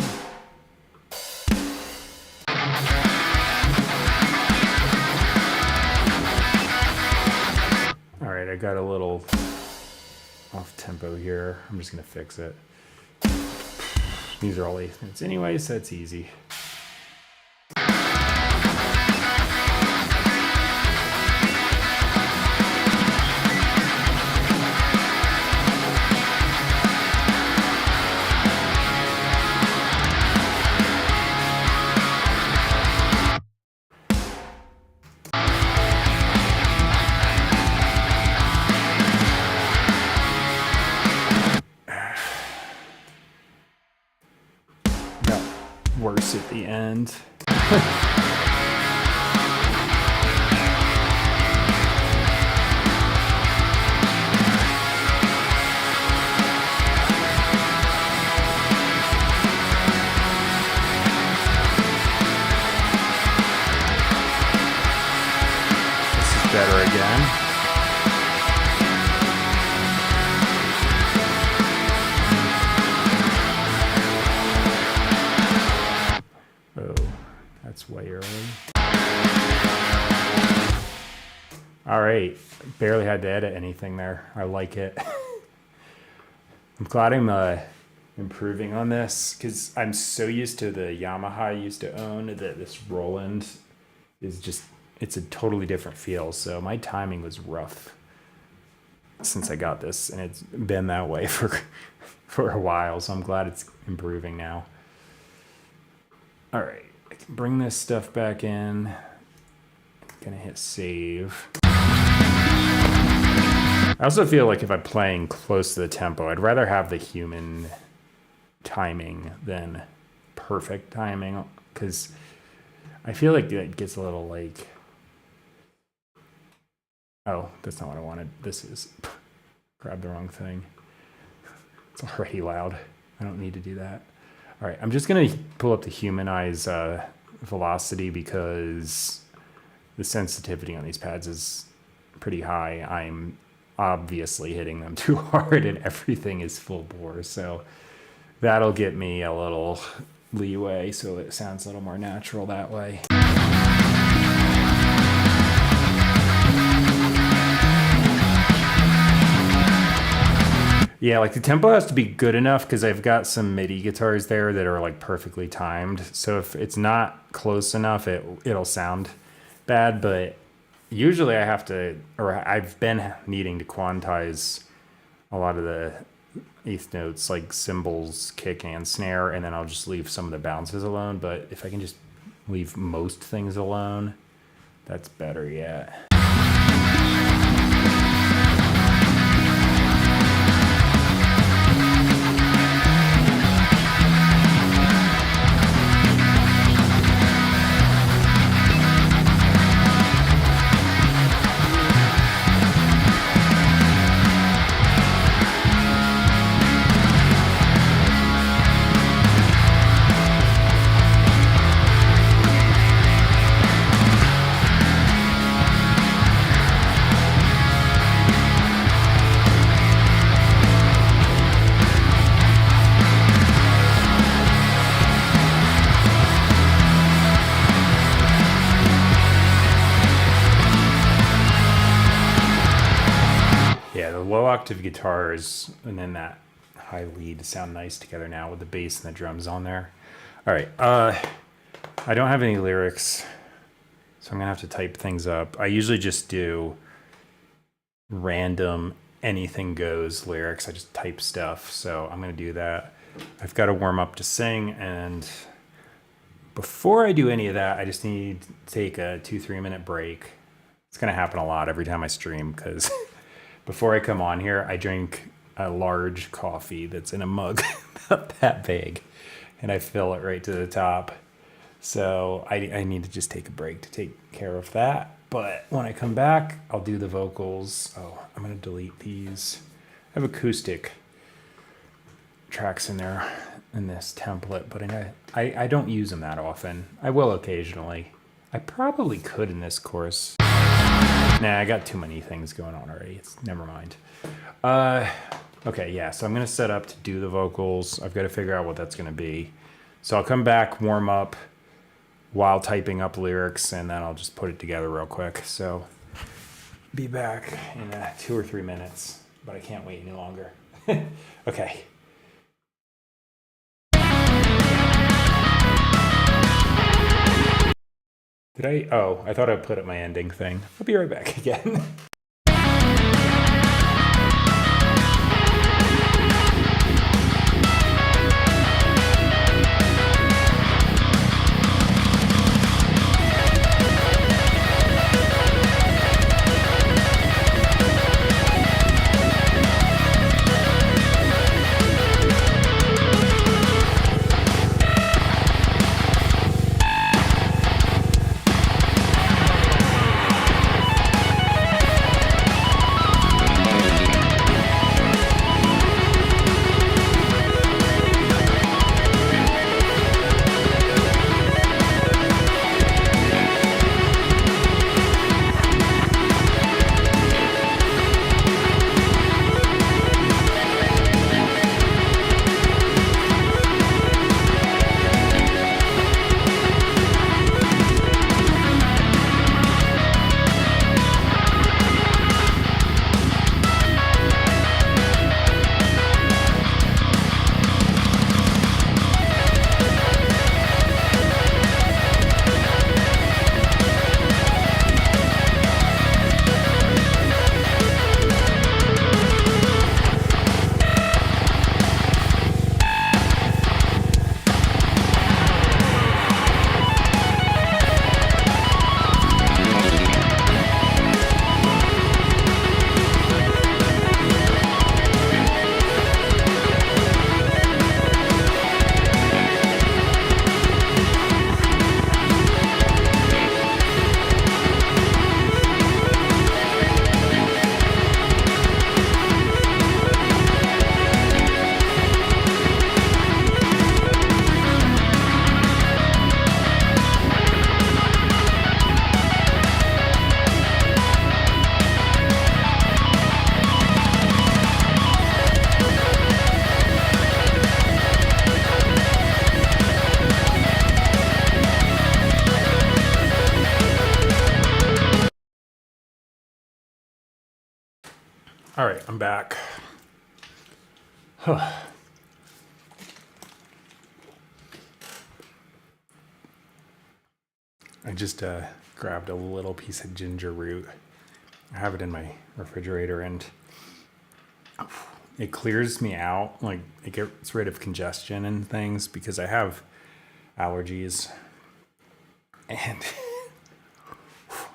All right, I got a little off tempo here. I'm just gonna fix it. These are all 8 minutes anyway, so it's easy. Worse at the end. This is better again. That's way early. All right, barely had to edit anything there. I like it. I'm glad I'm improving on this because I'm so used to the Yamaha I used to own that this Roland is just, it's a totally different feel. So my timing was rough since I got this, and it's been that way for a while. So I'm glad it's improving now. All right, I can bring this stuff back in. I'm gonna hit save. I also feel like if I'm playing close to the tempo, I'd rather have the human timing than perfect timing, because I feel like it gets a little like, oh, that's not what I wanted. This is, grab the wrong thing. It's already loud. I don't need to do that. All right, I'm just gonna pull up the humanize velocity because the sensitivity on these pads is pretty high. I'm obviously hitting them too hard and everything is full bore. So that'll get me a little leeway so it sounds a little more natural that way. Yeah, like the tempo has to be good enough because I've got some MIDI guitars there that are like perfectly timed. So if it's not close enough, it'll sound bad. But usually I have to, or I've been needing to quantize a lot of the eighth notes, like cymbals, kick, and snare, and then I'll just leave some of the bounces alone. But if I can just leave most things alone, that's better yet. Low octave guitars and then that high lead sound nice together now with the bass and the drums on there. All right, I don't have any lyrics, so I'm gonna have to type things up. I usually just do random anything goes lyrics. I just type stuff, so I'm gonna do that. I've got to warm up to sing, and before I do any of that, I just need to take a 2-3 minute break. It's gonna happen a lot every time I stream because before I come on here, I drink a large coffee that's in a mug about that big, and I fill it right to the top. So I need to just take a break to take care of that. But when I come back, I'll do the vocals. Oh, I'm gonna delete these. I have acoustic tracks in there in this template, but I don't use them that often. I will occasionally. I probably could in this course. Nah, I got too many things going on already. Never mind. Okay, yeah, so I'm going to set up to do the vocals. I've got to figure out what that's going to be. So I'll come back, warm up while typing up lyrics, and then I'll just put it together real quick. So be back in 2 or 3 minutes, but I can't wait any longer. Okay. Did I? Oh, I thought I put up my ending thing. I'll be right back again. All right, I'm back. I just grabbed a little piece of ginger root. I have it in my refrigerator, and it clears me out. Like, it gets rid of congestion and things because I have allergies. And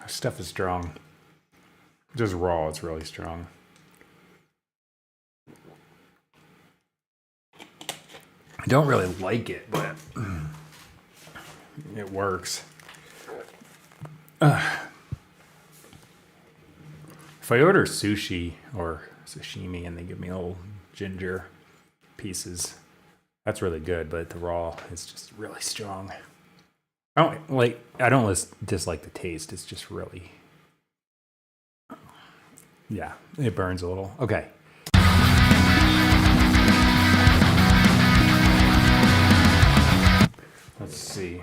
this stuff is strong. Just raw, it's really strong. I don't really like it, but it works. If I order sushi or sashimi and they give me little ginger pieces, that's really good, but the raw is just really strong. I don't dislike the taste. It's just really, yeah, it burns a little. Okay. Let's see.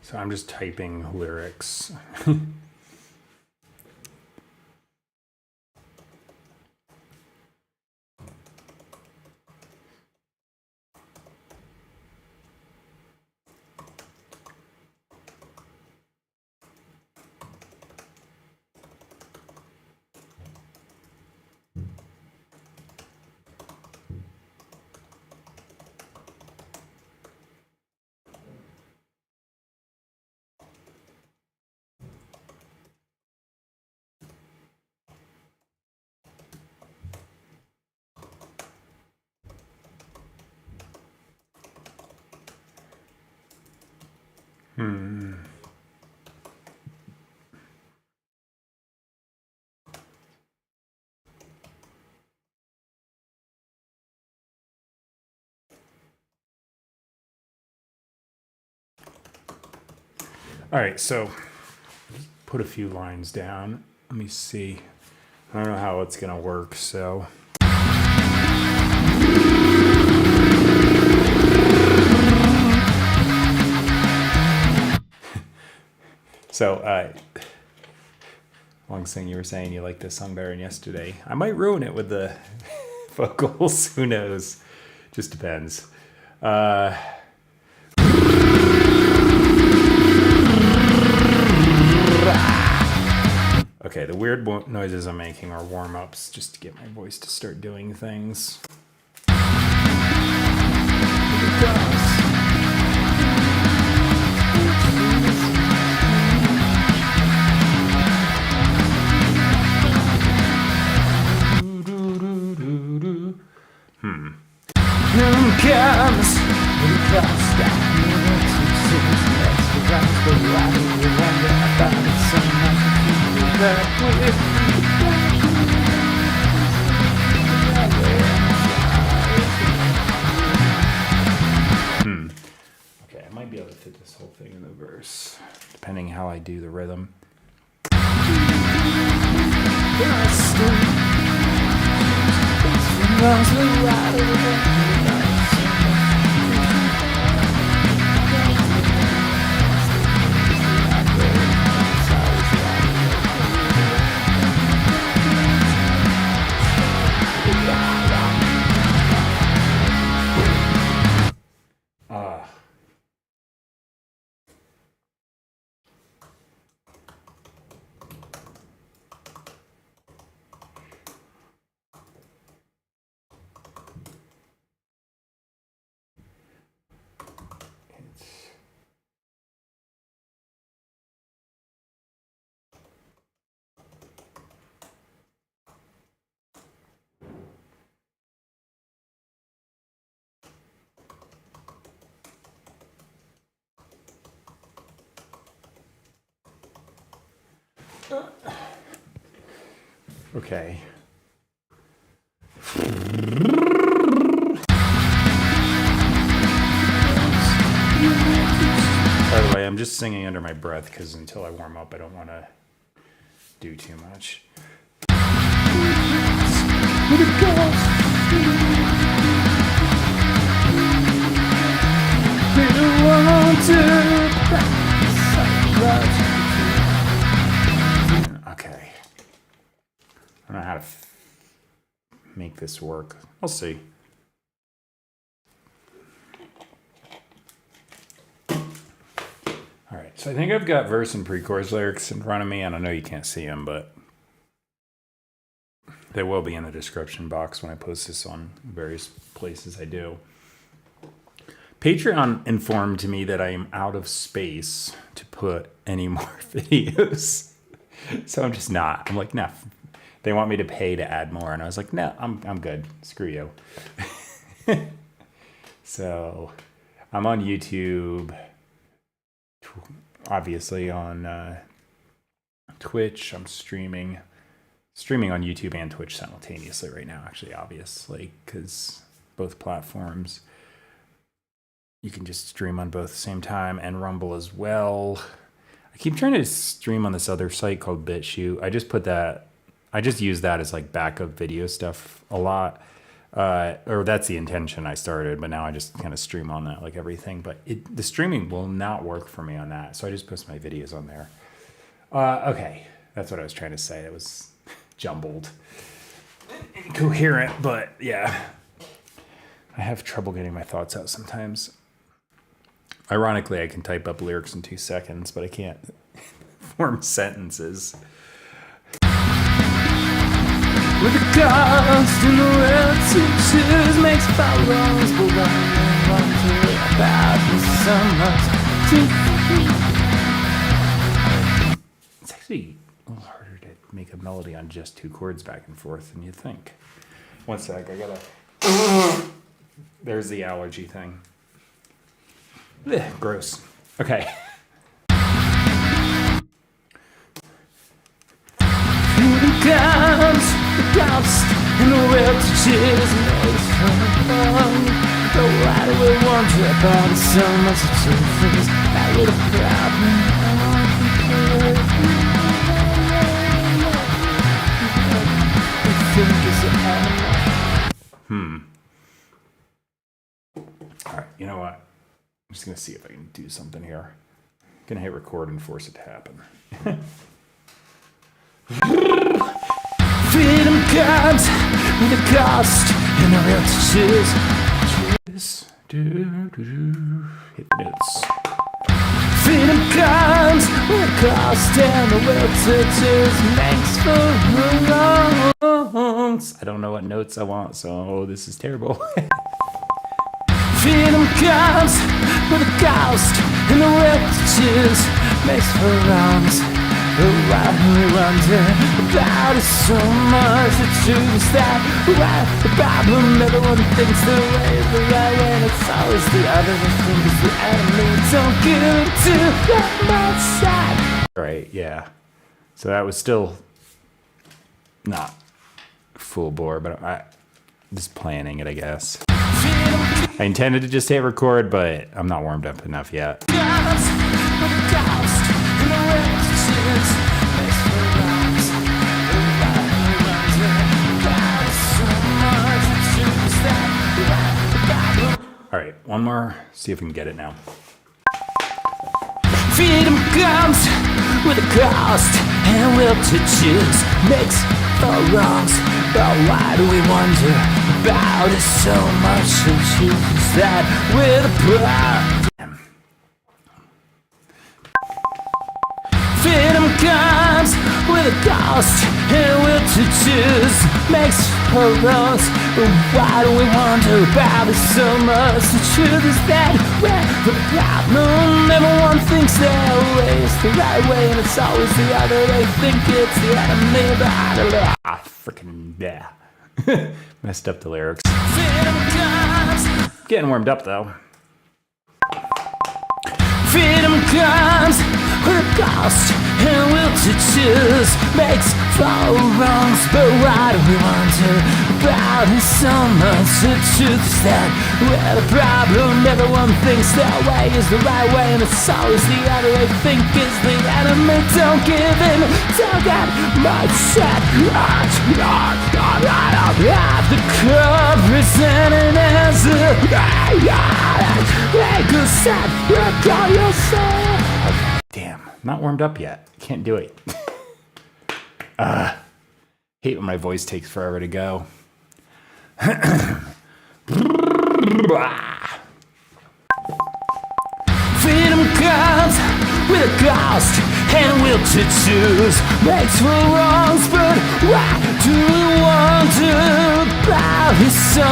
So I'm just typing lyrics. All right, so put a few lines down. Let me see. I don't know how it's gonna work, so. Long Sing, you were saying you liked this song better than yesterday. I might ruin it with the vocals. Who knows? Just depends. Okay, the weird noises I'm making are warm-ups just to get my voice to start doing things. Okay, I might be able to fit this whole thing in the verse, depending how I do the rhythm. Okay. By the way, I'm just singing under my breath because until I warm up, I don't want to do too much. Okay. I don't know how to make this work. I'll see. All right, so I think I've got verse and pre-chorus lyrics in front of me, and I know you can't see them, but they will be in the description box when I post this on various places I do. Patreon informed me that I am out of space to put any more videos. So I'm just not. I'm like, nah. They want me to pay to add more, and I was like, no, I'm good. Screw you. So I'm on YouTube, obviously on Twitch. I'm streaming on YouTube and Twitch simultaneously right now, actually, obviously, because both platforms, you can just stream on both at the same time, and Rumble as well. I keep trying to stream on this other site called BitChute. I just use that as like backup video stuff a lot. Or that's the intention I started, but now I just kind of stream on that like everything. But the streaming will not work for me on that, so I just post my videos on there. Okay, that's what I was trying to say. It was jumbled, incoherent, but yeah. I have trouble getting my thoughts out sometimes. Ironically, I can type up lyrics in 2 seconds, but I can't form sentences. With the cost and the will to choose makes follows, but I wonder about this so much. It's actually a little harder to make a melody on just 2 chords back and forth than you think. One sec, I gotta. There's the allergy thing. Ugh, gross. Okay. Comes the ghost and the will to choose makes fun. But why do we wonder about it so much? The truth is that we're the problem. We think it's an animal. Alright, you know what? I'm just gonna see if I can do something here. I'm gonna hit record and force it to happen. Freedom comes with a cost and a will to choose. Hit the notes. Freedom comes with a cost and a will to choose. Makes for wrongs. I don't know what notes I want, so this is terrible. Freedom comes with a cost and a will to choose. Makes for wrongs. But why do we wonder about it so much? The truth is that we're the problem. Everyone thinks their way is the right way, and it's always the other that think is the enemy. Don't get into that side. Right, yeah. So that was still not full bore, but I just planning it, I guess. I intended to just hit record, but I'm not warmed up enough yet. All right, one more. See if we can get it now. Freedom comes with a cost and will to choose. Makes for wrongs, but why do we wonder about it so much? So choose that with a problem. Freedom comes with a cost and will to choose. Makes for wrongs, but why do we wonder about it so much? The truth is that we're the problem. Everyone thinks their way is the right way, and it's always the other. They think it's the enemy, but I don't know. Freaking yeah. Messed up the lyrics. Getting warmed up though. Freedom comes with a cost and will to choose. Makes foul wrongs, but what do we wonder about it so much? The truth is that we're the problem. Everyone thinks their way is the right way, and it's always the other way. Think is the enemy. Don't give in, don't get much set. Have the cup presented as a make a set. Call yourself. Damn, not warmed up yet. Can't do it. Hate when my voice takes forever to go. Freedom comes with a cost and will to choose. Makes for wrongs, but why do we wonder about it so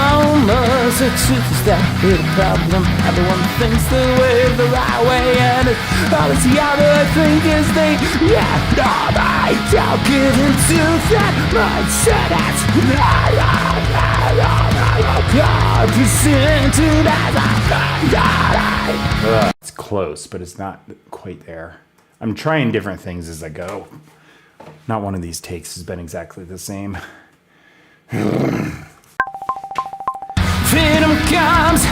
much? The truth is that we're the problem. Everyone thinks the way the right way, and it's all it's the other. I think is they, no, I don't get into that mindset. That's presented as a It's close, but it's not quite there. I'm trying different things as I go. Not one of these takes has been exactly the same. Freedom comes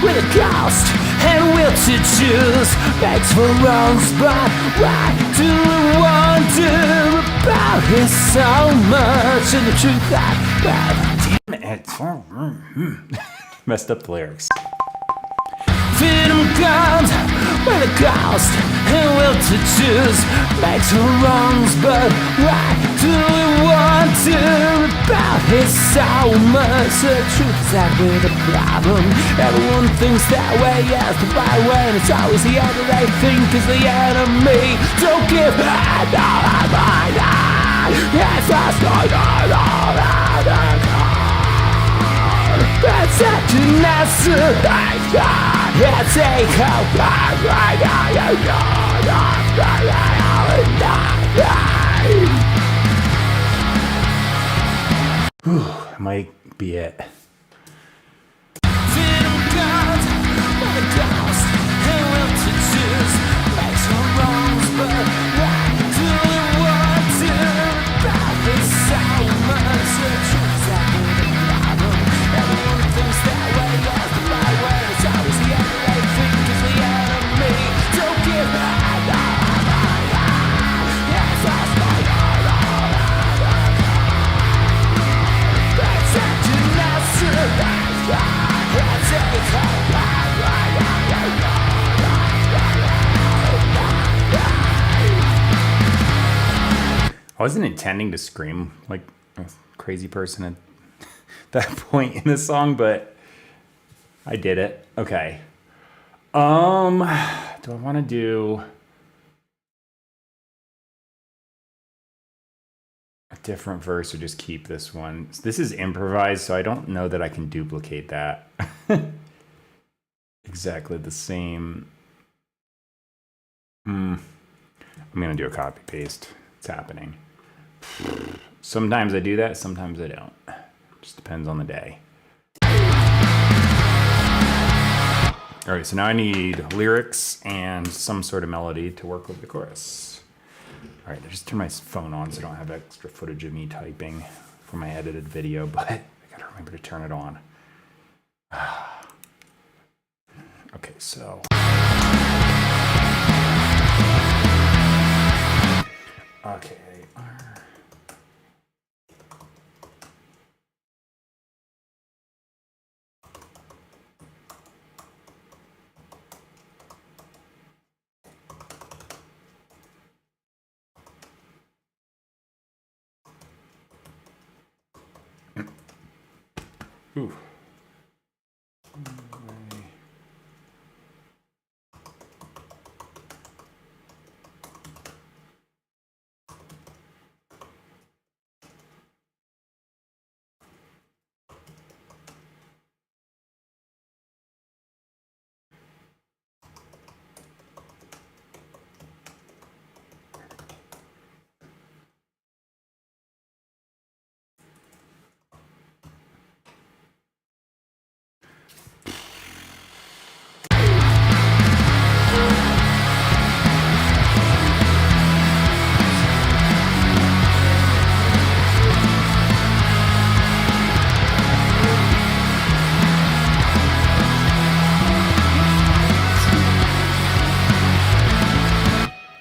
with a cost and will to choose. Makes for wrongs, but why do we wonder about it so much? And the truth that, Messed up the lyrics. freedom comes with a cost and will to choose. Makes for wrongs, but why do we wonder about it so much? The truth is that we're the problem. Everyone thinks that way, yes, the right way, and it's always the other they think is the enemy. Don't give up, it's just that's such a necessary. It's a hope. Might be it. Freedom comes with a cost and will to choose. Makes no wrongs, but why do we wonder about this so much? The truth is that we're the problem. Everyone thinks that way, yes, the right way. It's always the other way. Think is the enemy. Don't give up. Yes, that's my that's such a necessary. It's a I wasn't intending to scream like a crazy person at that point in the song, but I did it. Okay. Do I want to do a different verse or just keep this one? This is improvised, so I don't know that I can duplicate that. Exactly the same. I'm going to do a copy paste. It's happening. Sometimes I do that, sometimes I don't. Just depends on the day. All right, so now I need lyrics and some sort of melody to work with the chorus. All right, I just turned my phone on so I don't have extra footage of me typing for my edited video, but I gotta remember to turn it on. Okay, so. Okay. Ooh.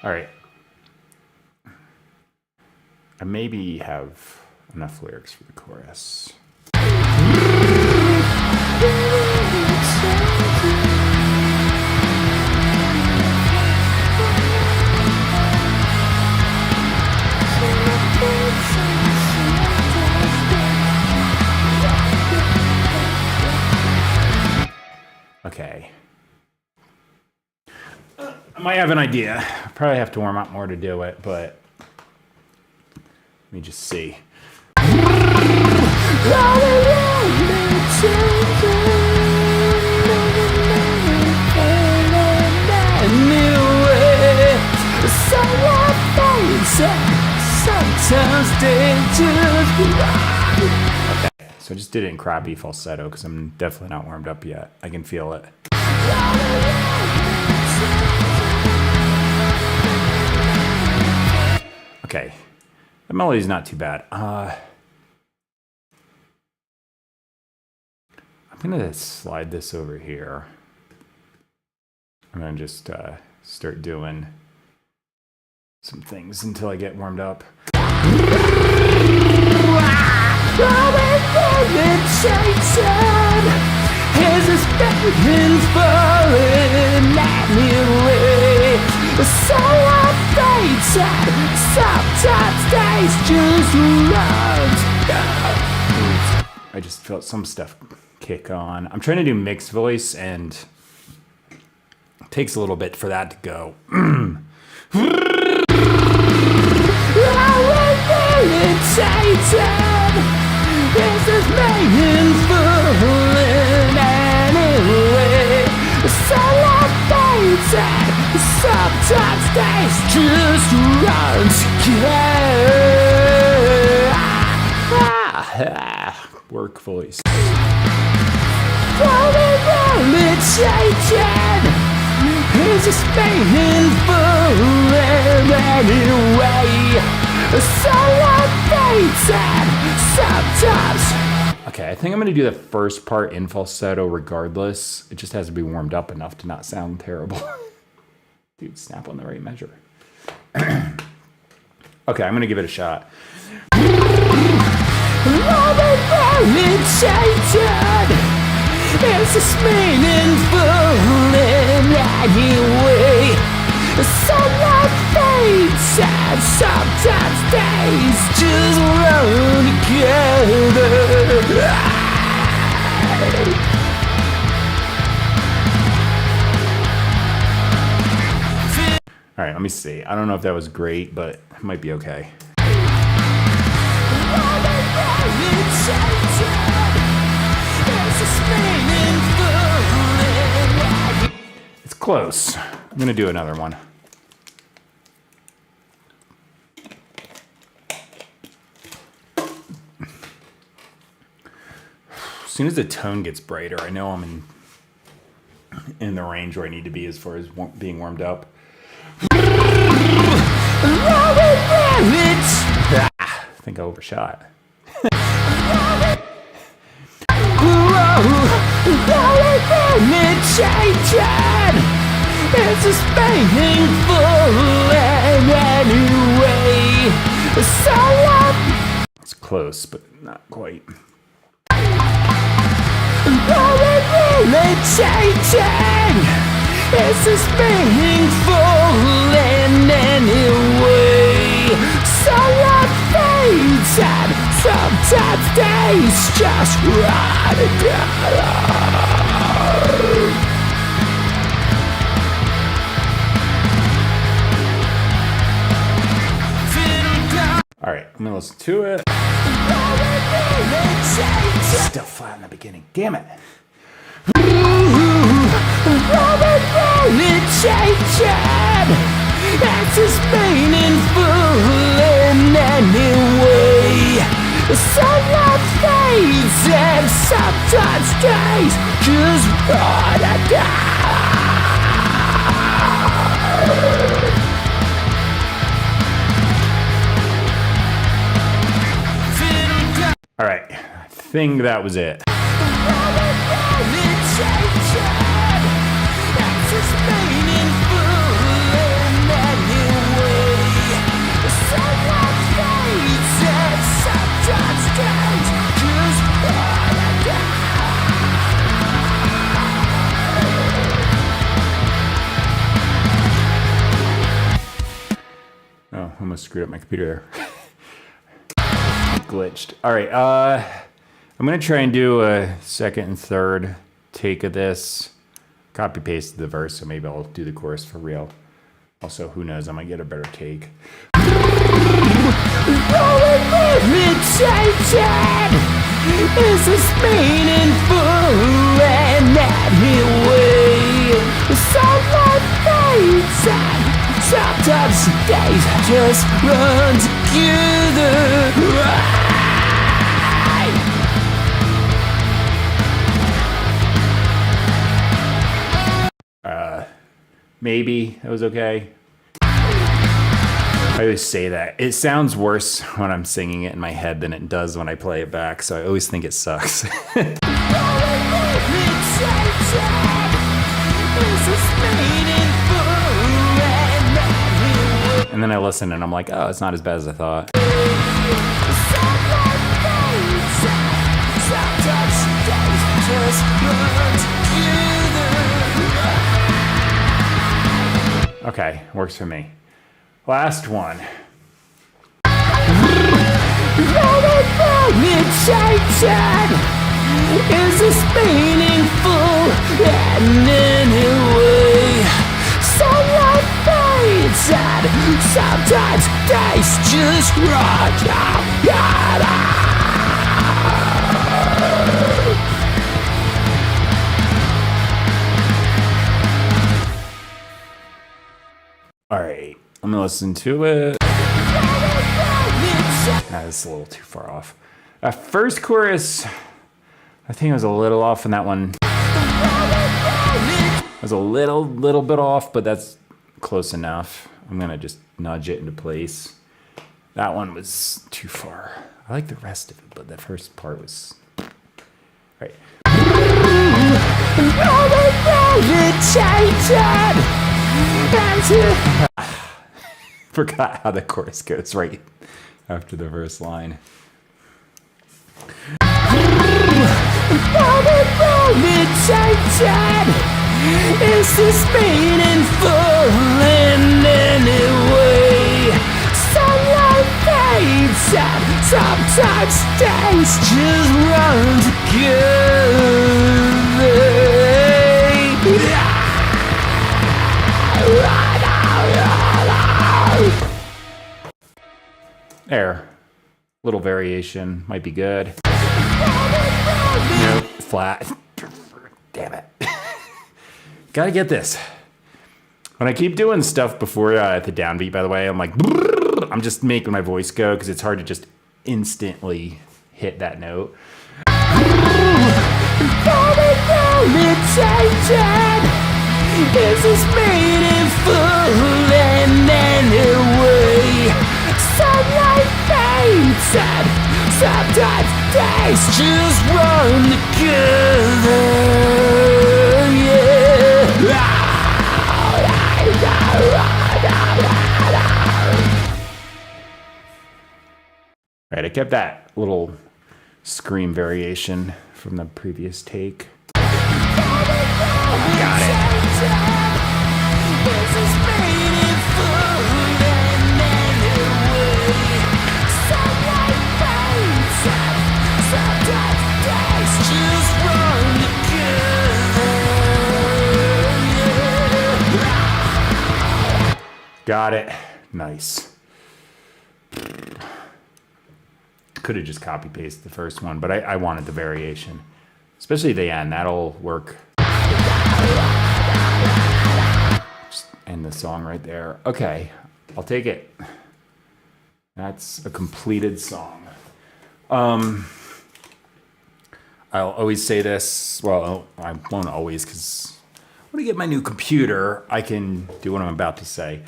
All right. I maybe have enough lyrics for the chorus. Okay. I might have an idea. I probably have to warm up more to do it, but let me just see. Okay, so I just did it in crappy falsetto because I'm definitely not warmed up yet. I can feel it. Okay, the melody's not too bad. I'm gonna slide this over here. I'm gonna just start doing some things until I get warmed up. I just felt some stuff kick on. I'm trying to do mixed voice and it takes a little bit for that to go. Work voice. Okay, I think I'm gonna do the first part in falsetto regardless. It just has to be warmed up enough to not sound terrible. Dude, snap on the right measure. Okay, I'm gonna give it a shot. It's just meaningful in any way. Sunlight fades and sometimes days just run together. All right, let me see. I don't know if that was great, but it might be okay. It's close. I'm gonna do another one. As soon as the tone gets brighter, I know I'm in the range where I need to be as far as being warmed up. I think I overshot. It's just painful in any way. It's close, but not quite. It's just meaningful in any way. Sunlight fades and sometimes days just run together. All right, I'm gonna listen to it. Still flat in the beginning. Damn it. It's just meaningful in any way. The sunlight fades and sometimes days just run together. All right, I think that was it. almost screwed up my computer there. Glitched. All right, I'm gonna try and do a second and third take of this. Copy paste the verse, so maybe I'll do the chorus for real. Also, who knows, I might get a better take. Is this meaningful and anyway? Some life and sometimes days just run together. Maybe it was okay. I always say that. It sounds worse when I'm singing it in my head than it does when I play it back, so I always think it sucks. And then I listen and I'm like, oh, it's not as bad as I thought. Okay, works for me. Last one. Is this meaningful in any way? Some life fades and sometimes days just run out. All right, I'm gonna listen to it. That's a little too far off. First chorus, I think I was a little off on that one. I was a little bit off, but that's close enough. I'm gonna just nudge it into place. That one was too far. I like the rest of it, but the first part was... All right. Forgot how the chorus goes right after the verse line. Is this meaningful in any way? Sunlight fades and sometimes days just run together. There. Little variation might be good. Nope, flat. Damn it. Gotta get this. When I keep doing stuff before the downbeat, by the way, I'm like, I'm just making my voice go because it's hard to just instantly hit that note. Is this meaningful in any way? Sunlight fades and sometimes days just run together. Right, I kept that little scream variation from the previous take. Got it. Got it. Nice. Could have just copy pasted the first one, but I wanted the variation. Especially the end. That'll work. Just end the song right there. Okay. I'll take it. That's a completed song. I'll always say this. Well, I won't always, because when I get my new computer, I can do what I'm about to say.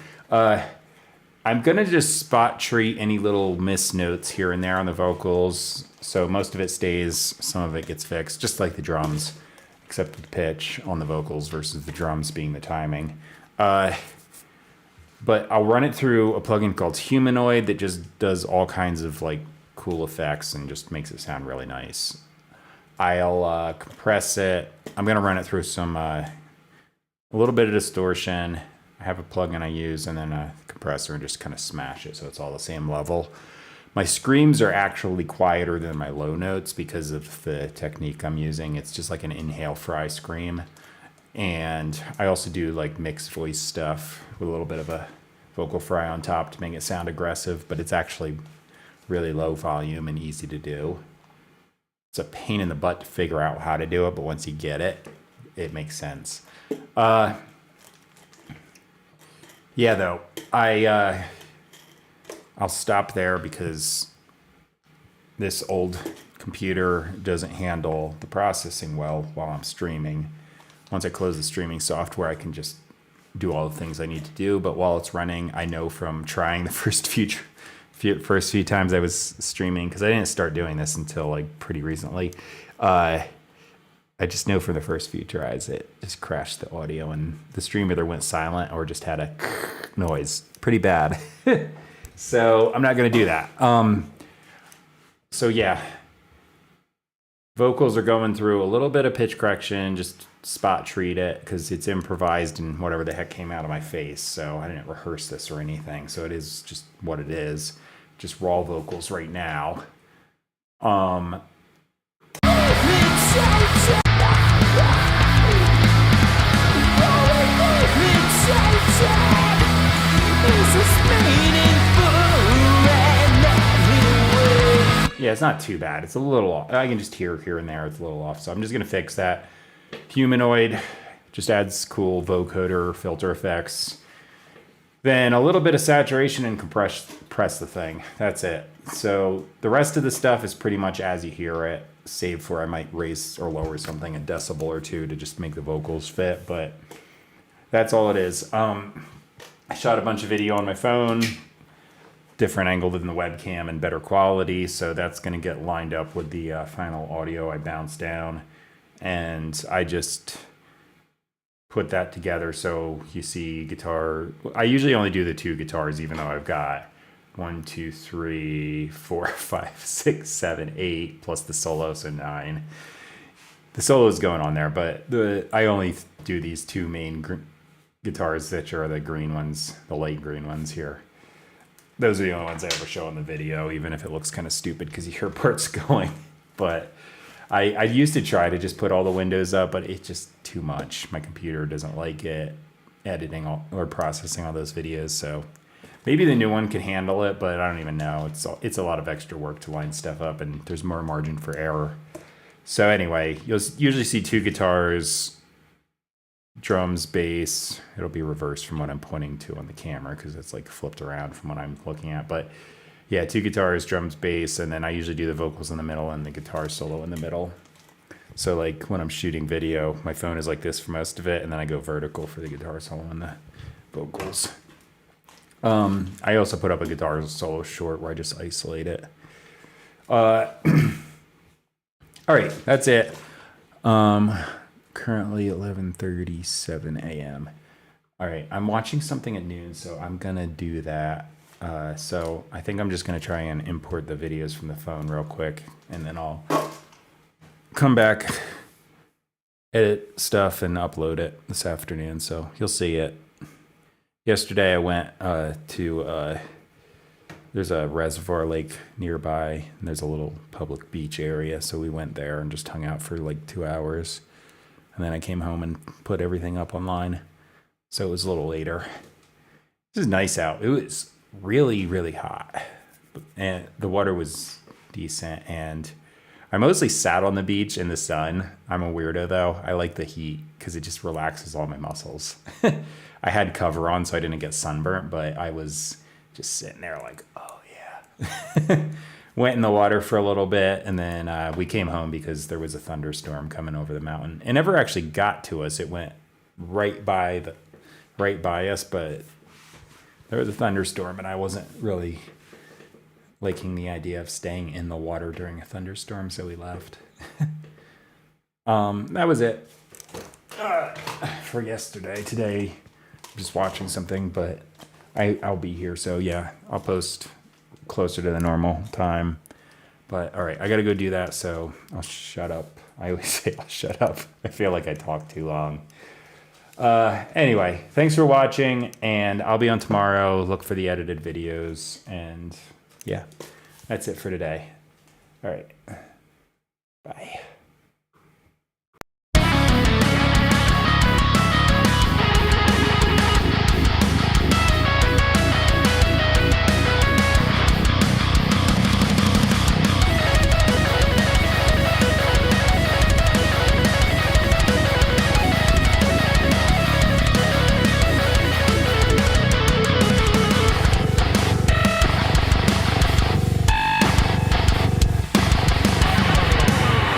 I'm gonna just spot treat any little missed notes here and there on the vocals, so most of it stays, some of it gets fixed, just like the drums, except the pitch on the vocals versus the drums being the timing. But I'll run it through a plugin called Humanoid that just does all kinds of like cool effects and just makes it sound really nice. I'll compress it. I'm gonna run it through some a little bit of distortion, I have a plugin I use and then a compressor and just kind of smash it so it's all the same level. My screams are actually quieter than my low notes because of the technique I'm using. It's just like an inhale fry scream. And I also do like mixed voice stuff with a little bit of a vocal fry on top to make it sound aggressive, but it's actually really low volume and easy to do. It's a pain in the butt to figure out how to do it, but once you get it, it makes sense. Yeah, though, I'll stop there because this old computer doesn't handle the processing well while I'm streaming. Once I close the streaming software, I can just do all the things I need to do. But while it's running, I know from trying the first few times I was streaming, because I didn't start doing this until like pretty recently. I just know from the first few tries it just crashed the audio, and the stream either went silent or just had a noise. Pretty bad. So I'm not going to do that. So yeah, vocals are going through a little bit of pitch correction, just spot treat it because it's improvised and whatever the heck came out of my face. So I didn't rehearse this or anything. So it is just what it is. Just raw vocals right now. Yeah, it's not too bad. It's a little off. I can just hear here and there it's a little off. So I'm just going to fix that. Humanoid just adds cool vocoder filter effects. Then a little bit of saturation and press the thing. That's it. So the rest of the stuff is pretty much as you hear it, save for I might raise or lower something a decibel or two to just make the vocals fit. But that's all it is. I shot a bunch of video on my phone, different angle than the webcam and better quality. So that's going to get lined up with the final audio I bounced down. And I just put that together so you see guitar. I usually only do the two guitars, even though I've got 1, 2, 3, 4, 5, 6, 7, 8, plus the solo, so 9. The solo is going on there, but I only do these two main guitars, which are the green ones, the light green ones here. Those are the only ones I ever show in the video, even if it looks kind of stupid because you hear parts going. But I used to try to just put all the windows up, but it's just too much. My computer doesn't like it editing or processing all those videos. So maybe the new one can handle it, but I don't even know. It's a lot of extra work to line stuff up, and there's more margin for error. So anyway, you'll usually see two guitars, drums, bass. It'll be reversed from what I'm pointing to on the camera because it's like flipped around from what I'm looking at. But yeah, two guitars, drums, bass, and then I usually do the vocals in the middle and the guitar solo in the middle. So like when I'm shooting video, my phone is like this for most of it, and then I go vertical for the guitar solo and the vocals. I also put up a guitar solo short where I just isolate it. All right, that's it. Currently 11:37 a.m. All right, I'm watching something at noon, so I'm gonna do that. So I think I'm just gonna try and import the videos from the phone real quick, and then I'll come back, edit stuff, and upload it this afternoon. So you'll see it. Yesterday I went to there's a reservoir lake nearby, and there's a little public beach area, so we went there and just hung out for like 2 hours. And then I came home and put everything up online. So it was a little later. This is nice out. It was really, really hot. And the water was decent. And I mostly sat on the beach in the sun. I'm a weirdo, though. I like the heat because it just relaxes all my muscles. I had cover on so I didn't get sunburnt, but I was just sitting there like, oh, yeah. Went in the water for a little bit, and then we came home because there was a thunderstorm coming over the mountain. It never actually got to us. It went right by us, but there was a thunderstorm, and I wasn't really liking the idea of staying in the water during a thunderstorm, so we left. That was it for yesterday. Today, I'm just watching something, but I'll be here, so yeah, I'll post closer to the normal time. But all right, I gotta go do that, so I'll shut up. I always say I'll shut up. I feel like I talk too long. Anyway, thanks for watching, and I'll be on tomorrow. Look for the edited videos, and yeah, that's it for today. All right. Bye.